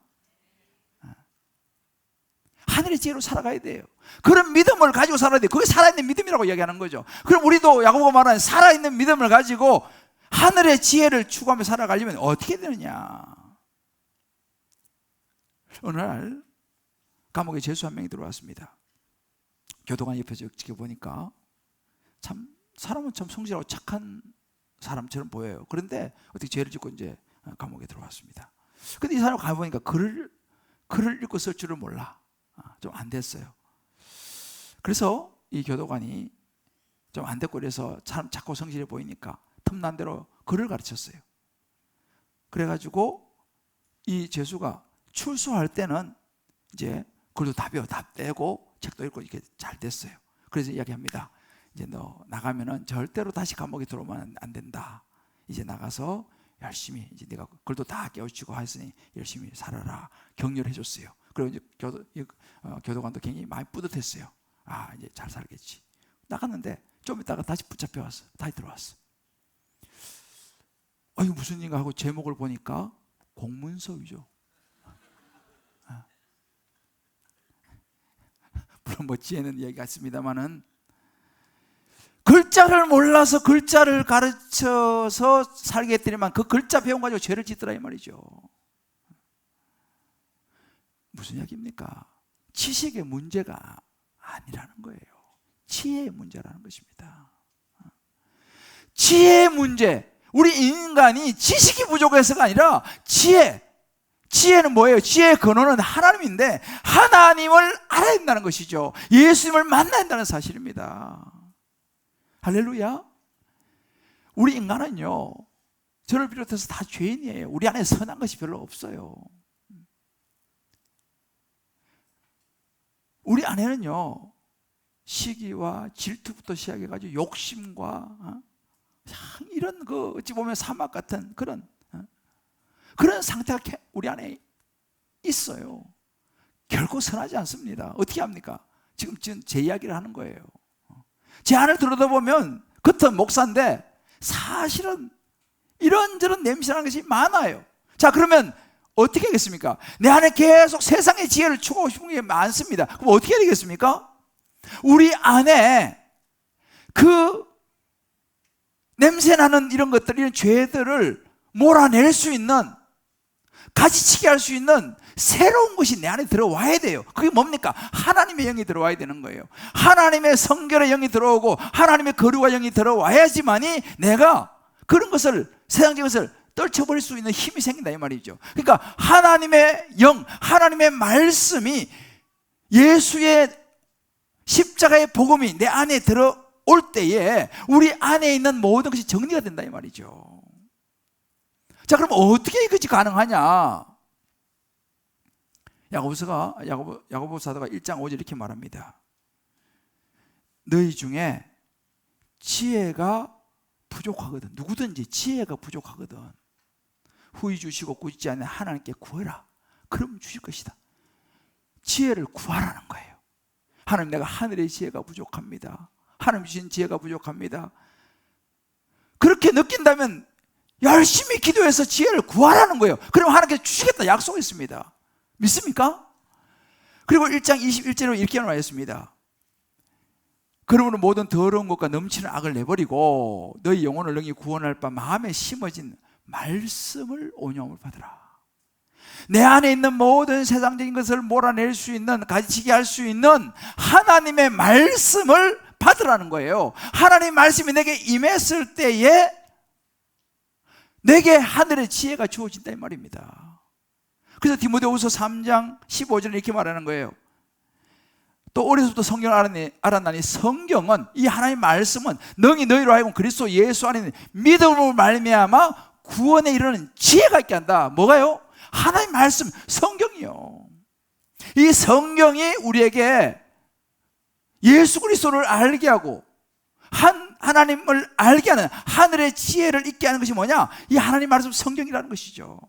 하늘의 지혜로 살아가야 돼요. 그런 믿음을 가지고 살아야 돼요. 그게 살아있는 믿음이라고 이야기하는 거죠. 그럼 우리도 야고보가 말하는 살아있는 믿음을 가지고 하늘의 지혜를 추구하며 살아가려면 어떻게 되느냐? 어느 날 감옥에 죄수 한 명이 들어왔습니다. 교도관 옆에서 지켜보니까 참 사람은 참 성실하고 착한 사람처럼 보여요. 그런데 어떻게 죄를 짓고 이제 감옥에 들어왔습니다. 근데 이 사람 가보니까 글을 읽고 쓸 줄을 몰라. 좀 안 됐어요. 그래서 이 교도관이 좀 안 됐고 그래서 사람 작고 성실해 보이니까 틈난 대로 글을 가르쳤어요. 그래가지고 이 죄수가 출소할 때는 이제 글도 다 배워, 다 떼고 책도 읽고 이렇게 잘 됐어요. 그래서 이야기합니다. 이제 너 나가면은 절대로 다시 감옥에 들어오면 안 된다. 이제 나가서 열심히 이제 내가 글도 다 깨우치고 했으니 열심히 살아라. 격려를 해줬어요. 그리고 이제 교도관도 굉장히 많이 뿌듯했어요. 아, 이제 잘 살겠지. 나갔는데 좀 있다가 다시 붙잡혀 왔어. 다시 들어왔어. 이거 무슨 일인가 하고 제목을 보니까 공문서위죠. 물론 뭐 지혜는 얘기가 있습니다만은 글자를 몰라서 글자를 가르쳐서 살게 했더니만 그 글자 배운 가지고 죄를 짓더라 이 말이죠. 무슨 이야기입니까? 지식의 문제가 아니라는 거예요. 지혜의 문제라는 것입니다. 지혜의 문제. 우리 인간이 지식이 부족해서가 아니라 지혜는 뭐예요? 지혜의 근원은 하나님인데 하나님을 알아야 된다는 것이죠. 예수님을 만나야 된다는 사실입니다. 할렐루야. 우리 인간은요, 저를 비롯해서 다 죄인이에요. 우리 안에 선한 것이 별로 없어요. 우리 안에는요, 시기와 질투부터 시작해가지고 욕심과 이런 어찌 보면 사막 같은 그런 상태가 우리 안에 있어요. 결코 선하지 않습니다. 어떻게 합니까? 지금 제 이야기를 하는 거예요. 제 안을 들여다보면 겉은 목사인데 사실은 이런저런 냄새나는 것이 많아요. 자, 그러면 어떻게 하겠습니까? 내 안에 계속 세상의 지혜를 추구하고 싶은 게 많습니다. 그럼 어떻게 되겠습니까? 우리 안에 그 냄새나는 이런 것들, 이런 죄들을 몰아낼 수 있는, 가지치게 할 수 있는 새로운 것이 내 안에 들어와야 돼요. 그게 뭡니까? 하나님의 영이 들어와야 되는 거예요. 하나님의 성결의 영이 들어오고 하나님의 거룩의 영이 들어와야지만이 내가 그런 것을, 세상적인 것을 떨쳐버릴 수 있는 힘이 생긴다 이 말이죠. 그러니까 하나님의 영, 하나님의 말씀이, 예수의 십자가의 복음이 내 안에 들어올 때에 우리 안에 있는 모든 것이 정리가 된다 이 말이죠. 자, 그럼 어떻게 이것이 가능하냐? 야고보 사도가 1장 5절 이렇게 말합니다. 너희 중에 지혜가 부족하거든. 누구든지 지혜가 부족하거든. 후히 주시고 꾸짖지 않는 하나님께 구해라. 그럼 주실 것이다. 지혜를 구하라는 거예요. 하나님, 내가 하늘의 지혜가 부족합니다. 하나님 주신 지혜가 부족합니다. 그렇게 느낀다면 열심히 기도해서 지혜를 구하라는 거예요. 그럼 하나님께서 주시겠다 약속했습니다. 믿습니까? 그리고 1장 21절로 이렇게 말했습니다. 그러므로 모든 더러운 것과 넘치는 악을 내버리고 너희 영혼을 능히 구원할 바 마음에 심어진 말씀을 온유함을 받으라. 내 안에 있는 모든 세상적인 것을 몰아낼 수 있는, 가지치게 할 수 있는 하나님의 말씀을 받으라는 거예요. 하나님의 말씀이 내게 임했을 때에 내게 하늘의 지혜가 주어진다 이 말입니다. 그래서 디모데후서 3장 15절에 이렇게 말하는 거예요. 또 어려서부터 성경을 알았나니 성경은, 이 하나님의 말씀은 능히 너희로 하여금 그리스도 예수 안에 있는 믿음으로 말미암아 구원에 이르는 지혜가 있게 한다. 뭐가요? 하나님의 말씀, 성경이요. 이 성경이 우리에게 예수 그리스도를 알게 하고 하나님을 알게 하는 하늘의 지혜를 있게 하는 것이 뭐냐? 이 하나님 말씀 성경이라는 것이죠.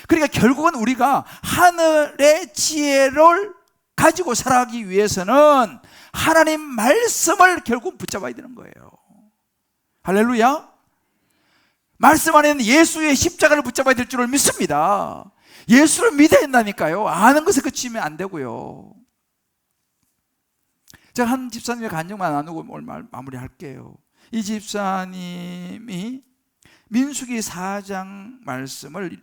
그러니까 결국은 우리가 하늘의 지혜를 가지고 살아가기 위해서는 하나님 말씀을 결국 붙잡아야 되는 거예요. 할렐루야. 말씀 안에는 예수의 십자가를 붙잡아야 될 줄을 믿습니다. 예수를 믿어야 된다니까요. 아는 것에 그치면 안 되고요. 제가 한 집사님의 간증만 나누고 오늘 마무리할게요. 이 집사님이 민수기 4장 말씀을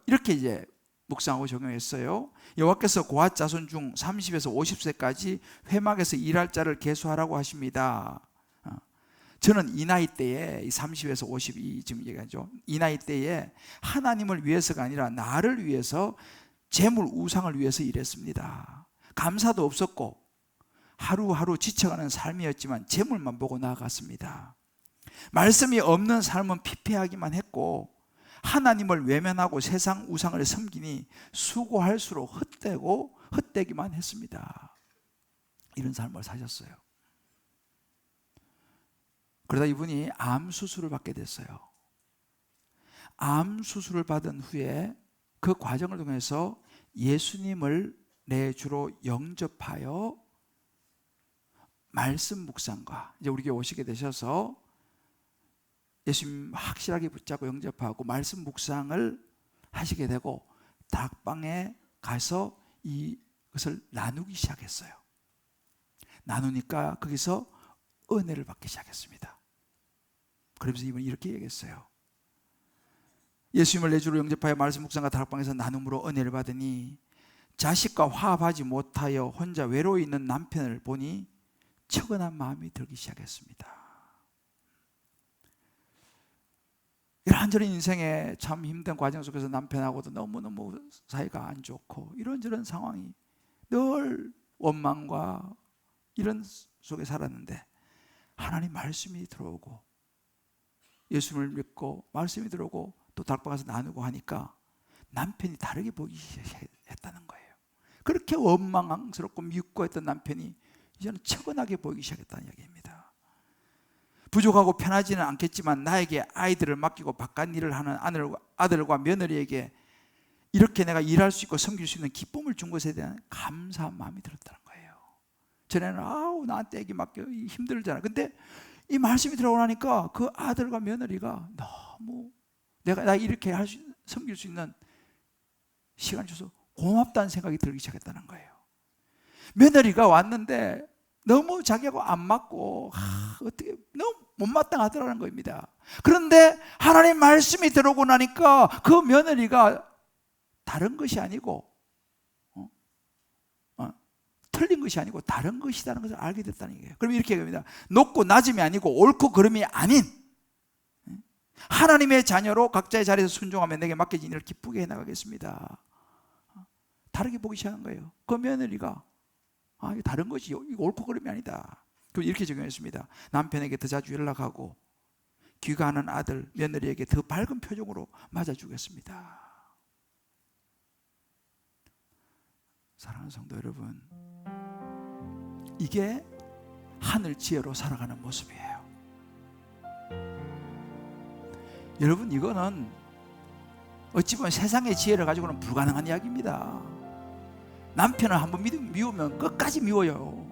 이렇게 이제 묵상하고 적용했어요. 여호와께서 고핫 자손 중 30에서 50세까지 회막에서 일할 자를 계수하라고 하십니다. 저는 이 나이 때에 30에서 52 지금 얘기하죠. 이 나이 때에 하나님을 위해서가 아니라 나를 위해서, 재물 우상을 위해서 일했습니다. 감사도 없었고 하루하루 지쳐가는 삶이었지만 재물만 보고 나아갔습니다. 말씀이 없는 삶은 피폐하기만 했고 하나님을 외면하고 세상 우상을 섬기니 수고할수록 헛되기만 했습니다. 이런 삶을 사셨어요. 그러다 이분이 암 수술을 받게 됐어요. 암 수술을 받은 후에 그 과정을 통해서 예수님을 내 주로 영접하여 말씀 묵상과, 이제 우리 교회 오시게 되셔서 예수님 확실하게 붙잡고 영접하고 말씀 묵상을 하시게 되고 다락방에 가서 이것을 나누기 시작했어요. 나누니까 거기서 은혜를 받기 시작했습니다. 그러면서 이분이 이렇게 얘기했어요. 예수님을 내 주로 영접하여 말씀 묵상과 다락방에서 나눔으로 은혜를 받으니 자식과 화합하지 못하여 혼자 외로이 있는 남편을 보니 처근한 마음이 들기 시작했습니다. 이런저런 인생의 참 힘든 과정 속에서 남편하고도 너무너무 사이가 안 좋고 이런저런 상황이 늘 원망과 이런 속에 살았는데 하나님 말씀이 들어오고 예수를 믿고 말씀이 들어오고 또 다락방에서 나누고 하니까 남편이 다르게 보기 시작했다는 거예요. 그렇게 원망스럽고 미흡고 했던 남편이 이제는 척은하게 보이기 시작했다는 이야기입니다. 부족하고 편하지는 않겠지만 나에게 아이들을 맡기고 바깥 일을 하는 아들과 며느리에게 이렇게 내가 일할 수 있고 섬길 수 있는 기쁨을 준 것에 대한 감사한 마음이 들었다는 거예요. 전에는 아우 나한테 애기 맡겨 힘들잖아. 근데 이 말씀이 들어오고 나니까 그 아들과 며느리가 너무 나 이렇게 섬길 수 있는 시간 줘서 고맙다는 생각이 들기 시작했다는 거예요. 며느리가 왔는데 너무 자기하고 안 맞고 어떻게 너무 못마땅하더라는 겁니다. 그런데 하나님 말씀이 들어오고 나니까 그 며느리가 다른 것이 아니고 틀린 것이 아니고 다른 것이라는 것을 알게 됐다는 얘기예요. 그럼 이렇게 얘기합니다. 높고 낮음이 아니고 옳고 그름이 아닌 하나님의 자녀로 각자의 자리에서 순종하며 내게 맡겨진 일을 기쁘게 해나가겠습니다. 다르게 보기 시작한 거예요. 그 며느리가 이거 다른 것이 이거 옳고 그름이 아니다. 그럼 이렇게 적용했습니다. 남편에게 더 자주 연락하고 귀가하는 아들 며느리에게 더 밝은 표정으로 맞아주겠습니다. 사랑하는 성도 여러분, 이게 하늘 지혜로 살아가는 모습이에요. 여러분, 이거는 어찌 보면 세상의 지혜를 가지고는 불가능한 이야기입니다. 남편을 한번 미우면 끝까지 미워요.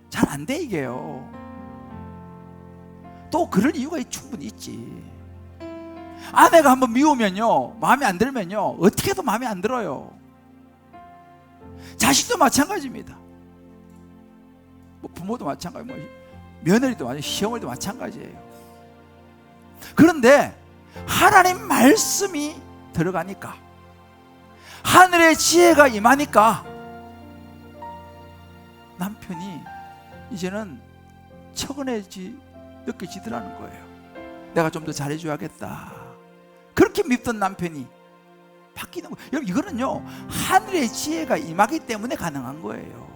잘 안 돼 이게요. 또 그럴 이유가 충분히 있지. 아내가 한번 미우면요, 마음에 안 들면요, 어떻게 해도 마음에 안 들어요. 자식도 마찬가지입니다. 부모도 마찬가지고 며느리도 마찬가지고 시어머니도 마찬가지예요. 그런데 하나님 말씀이 들어가니까 하늘의 지혜가 임하니까 남편이 이제는 느껴지더라는 거예요. 내가 좀 더 잘해줘야겠다. 그렇게 밉던 남편이 바뀌는 거예요. 여러분, 이거는요 하늘의 지혜가 임하기 때문에 가능한 거예요.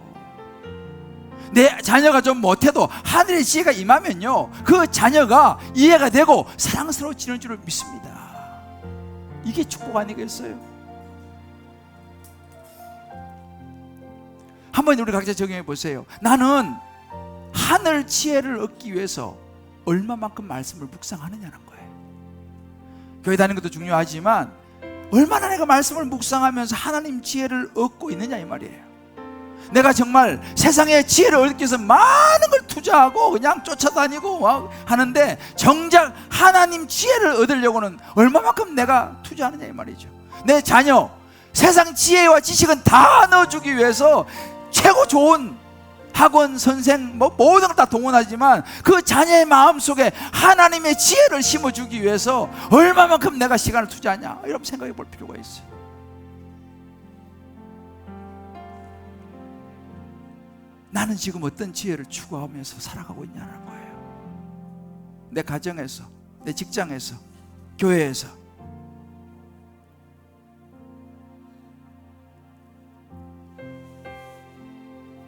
내 자녀가 좀 못해도 하늘의 지혜가 임하면요 그 자녀가 이해가 되고 사랑스러워지는 줄을 믿습니다. 이게 축복 아니겠어요? 한번 우리 각자 적용해 보세요. 나는 하늘 지혜를 얻기 위해서 얼마만큼 말씀을 묵상하느냐는 거예요. 교회 다니는 것도 중요하지만 얼마나 내가 말씀을 묵상하면서 하나님 지혜를 얻고 있느냐 이 말이에요. 내가 정말 세상의 지혜를 얻기 위해서 많은 걸 투자하고 그냥 쫓아다니고 막 하는데 정작 하나님 지혜를 얻으려고는 얼마만큼 내가 투자하느냐 이 말이죠. 내 자녀 세상 지혜와 지식은 다 넣어주기 위해서 최고 좋은 학원, 선생, 모든 걸 다 동원하지만 그 자녀의 마음속에 하나님의 지혜를 심어주기 위해서 얼마만큼 내가 시간을 투자하냐, 이런 생각해 볼 필요가 있어요. 나는 지금 어떤 지혜를 추구하면서 살아가고 있냐는 거예요. 내 가정에서, 내 직장에서, 교회에서.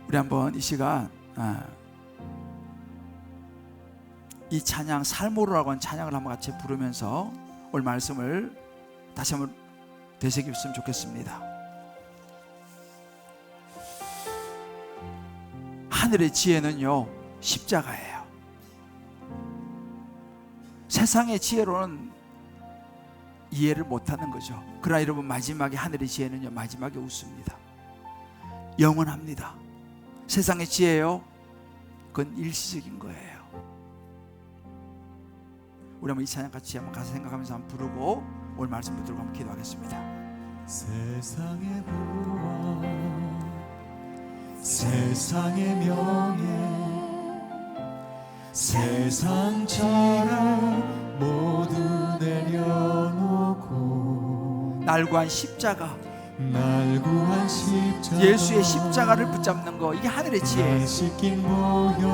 우리 한번 이 시간 이 찬양 살모로라고 하는 찬양을 한번 같이 부르면서 오늘 말씀을 다시 한번 되새겼으면 좋겠습니다. 하늘의 지혜는요 십자가예요. 세상의 지혜로는 이해를 못하는 거죠. 그러나 여러분, 마지막에 하늘의 지혜는요 마지막에 웃습니다. 영원합니다. 세상의 지혜요, 그건 일시적인 거예요. 우리 한번 이 찬양 같이 한번 가사 생각하면서 한번 부르고 오늘 말씀 붙들고 한번 기도하겠습니다. 세상의 부와 세상의 명예 세상 자랑 모두 내려놓고 날 구한 십자가, 날 구한 십자가 예수의 십자가를 붙잡는 거, 이게 하늘의 지혜예요. 씻긴 모형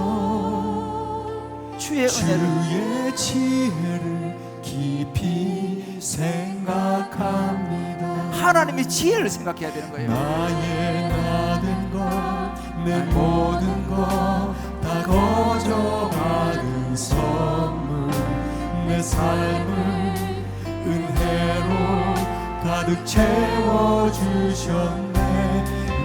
주의 은혜를, 주의 지혜를 깊이 생각합니다. 하나님의 지혜를 생각해야 되는 거예요. 나의 모든 것 다 다 거저 받은 선물 내 삶을 은혜로 가득 채워주셨네.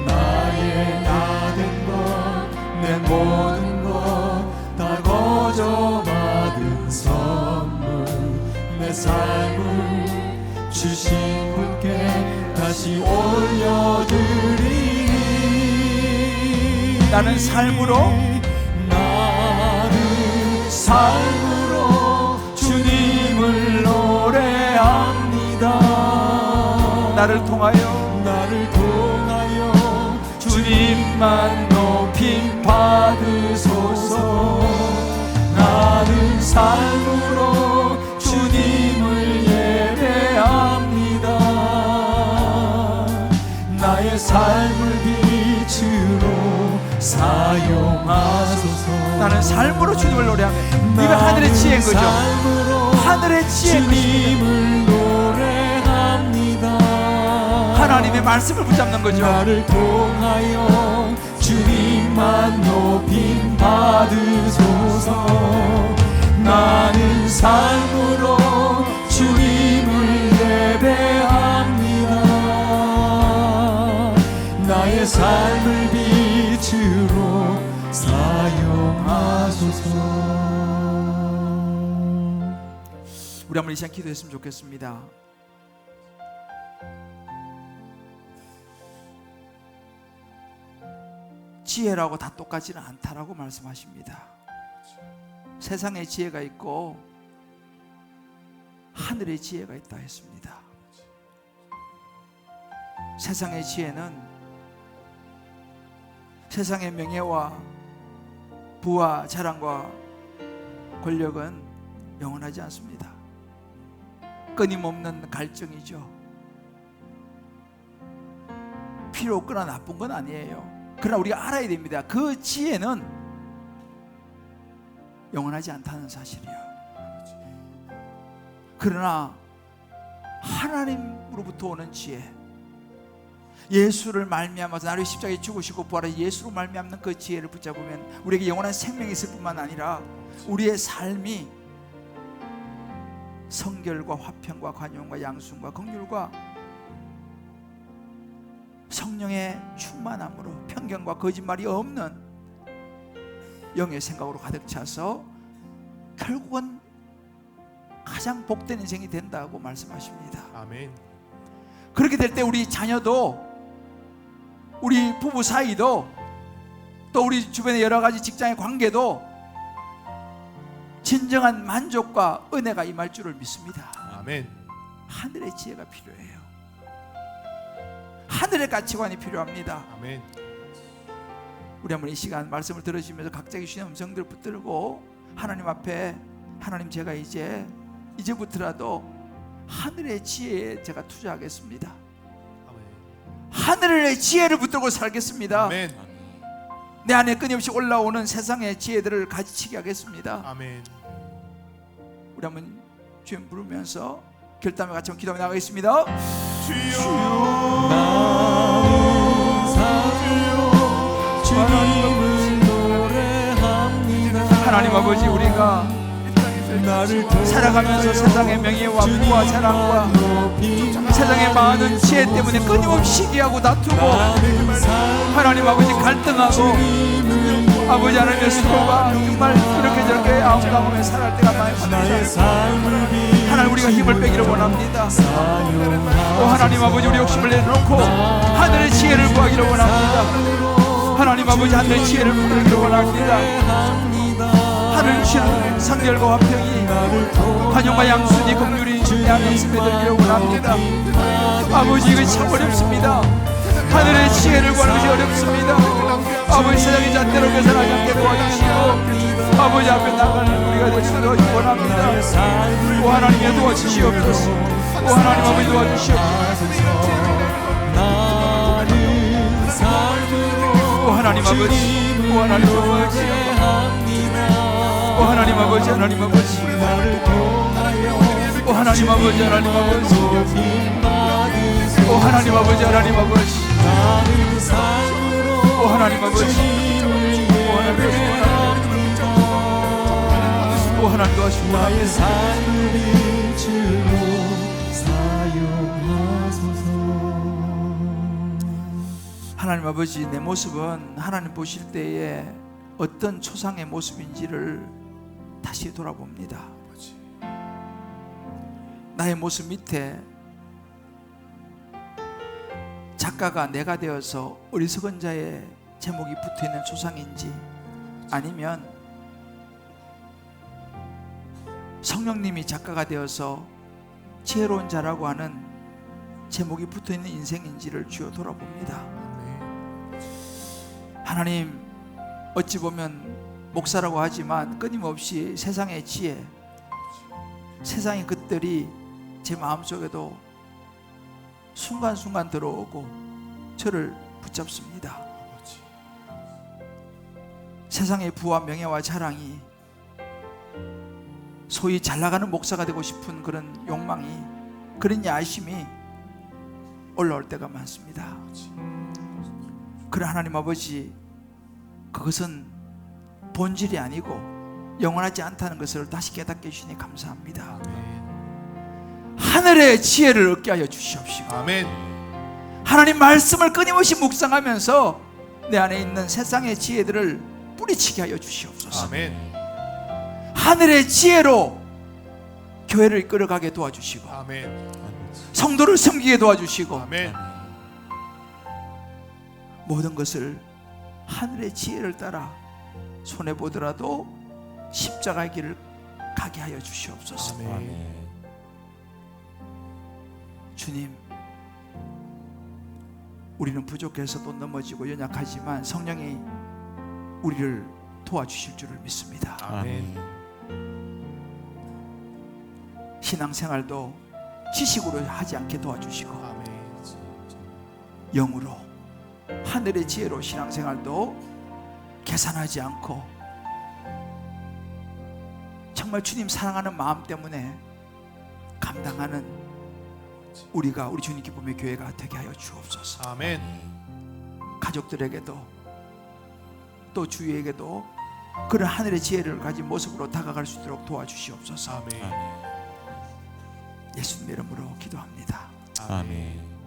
나의 다 된 것 내 모든 것 다 거저 받은 선물 내 삶을 주신 분께 다시 올려드리니 나는 삶으로 주님을 노래합니다. 나를 통하여 주님만 높임 받으소서. 나는 삶으로 주님을 예배합니다. 나의 삶을 빛으로 사용하소서. 나는 삶으로 주님을 노래합니다. 이거 하늘의 지혜인 거죠. 하늘의 지혜인 주님을 노래합니다. 하나님의 말씀을 붙잡는 거죠. 나를 통하여 주님만 높임 받으소서. 나는 삶으로 주님을 예배합니다. 나의 삶을 빛으로 사용하소서. 우리 한번 이 시간 기도했으면 좋겠습니다. 지혜라고 다 똑같지는 않다라고 말씀하십니다. 세상의 지혜가 있고 하늘의 지혜가 있다 했습니다. 세상의 지혜는 세상의 명예와 부와 자랑과 권력은 영원하지 않습니다. 끊임없는 갈증이죠. 필요 없거나 나쁜 건 아니에요. 그러나 우리가 알아야 됩니다. 그 지혜는 영원하지 않다는 사실이요. 그러나 하나님으로부터 오는 지혜, 예수를 말미암아서 나를 십자가에 죽으시고 부활하신 예수로 말미암는 그 지혜를 붙잡으면 우리에게 영원한 생명이 있을 뿐만 아니라 우리의 삶이 성결과 화평과 관용과 양순과 긍휼과 성령의 충만함으로 편견과 거짓말이 없는 영의 생각으로 가득 차서 결국은 가장 복된 인생이 된다고 말씀하십니다. 아멘. 그렇게 될 때 우리 자녀도, 우리 부부 사이도, 또 우리 주변의 여러 가지 직장의 관계도 진정한 만족과 은혜가 임할 줄을 믿습니다. 아멘. 하늘의 지혜가 필요해요. 하늘의 가치관이 필요합니다. 아멘. 우리 한번 이 시간 말씀을 들으시면서 각자의 주신 음성들을 붙들고 하나님 앞에, 하나님 제가 이제부터라도 하늘의 지혜에 제가 투자하겠습니다. 아멘. 하늘의 지혜를 붙들고 살겠습니다. 아멘. 내 안에 끊임없이 올라오는 세상의 지혜들을 가지치게 하겠습니다. 아멘. 우리 한번 주님 부르면서 결단과 같이 한번 기도하며 나가겠습니다. 주여 나는 사주요 주님을 노래합니다. 하나님 아버지, 우리가 살아가면서 세상의 명예와 부와 자랑과 세상의 많은 지혜 때문에 끊임없이 시기하고 다투고 하나님 아버지 갈등하고 아버지 하나님의 서로가 정말 이렇게 저렇게 아웅다웅하며 살아갈 때가 많이 많습니다. 하나님, 우리가 힘을 빼기를 원합니다. 오 하나님 아버지, 우리 욕심을 내놓고 하늘의 지혜를 구하기를 원합니다. 하나님 아버지, 하늘의 지혜를 구하기를 원합니다. 하늘 주시는 성결과 화평이 관용과 양순이 긍휼이 내 안에 스며들기를 원합니다. 아버지, 이거 참 어렵습니다. 하늘의 지혜를 구하는 것이 어렵습니다. 아버지, 세상의 잣대로 계산하지 않게 도와주시고 아버지 앞에 나가는 우리가 되시기를 원합니다. 오 하나님의 도와주시옵소서. 오 하나님 아버지 도와주시옵소서. 오 하나님 아버지, 오 하나님 아버지, 오 하나님 아버지, 하나님 아버지, 오 하나님 아버지, 하나님 아버지, 오 하나님 아버지, 하나님 아버지, 오 하나님 아버지, 오 하나님 아버지, 아이고 하나님 도와주시고 나의 삶을 빛으로 사용하소서. 하나님 아버지, 내 모습은 하나님 보실 때에 어떤 초상의 모습인지를 다시 돌아봅니다. 나의 모습 밑에 작가가 내가 되어서 어리석은 자의 제목이 붙어있는 초상인지, 아니면 성령님이 작가가 되어서 지혜로운 자라고 하는 제목이 붙어있는 인생인지를 주여 돌아봅니다. 하나님, 어찌 보면 목사라고 하지만 끊임없이 세상의 지혜, 세상의 것들이 제 마음속에도 순간순간 들어오고 저를 붙잡습니다. 세상의 부와 명예와 자랑이, 소위 잘나가는 목사가 되고 싶은 그런 욕망이, 그런 야심이 올라올 때가 많습니다. 그러나 하나님 아버지, 그것은 본질이 아니고 영원하지 않다는 것을 다시 깨닫게 해주시니 감사합니다. 하늘의 지혜를 얻게 하여 주시옵시고, 아멘. 하나님 말씀을 끊임없이 묵상하면서 내 안에 있는 세상의 지혜들을 뿌리치게 하여 주시옵소서. 아멘. 하늘의 지혜로 교회를 이끌어가게 도와주시고, 아멘. 성도를 섬기게 도와주시고, 아멘. 모든 것을 하늘의 지혜를 따라 손해보더라도 십자가의 길을 가게 하여 주시옵소서. 아멘. 주님, 우리는 부족해서 또 넘어지고 연약하지만 성령이 우리를 도와주실 줄을 믿습니다. 아멘. 신앙생활도 지식으로 하지 않게 도와주시고, 아멘. 영으로 하늘의 지혜로 신앙생활도 계산하지 않고 정말 주님 사랑하는 마음 때문에 감당하는 우리가, 우리 주님 기쁨의 교회가 되게 하여 주옵소서. 아멘. 가족들에게도 또 주위에게도 그런 하늘의 지혜를 가진 모습으로 다가갈 수 있도록 도와주시옵소서. 아멘. 예수님의 이름으로 기도합니다. 아멘.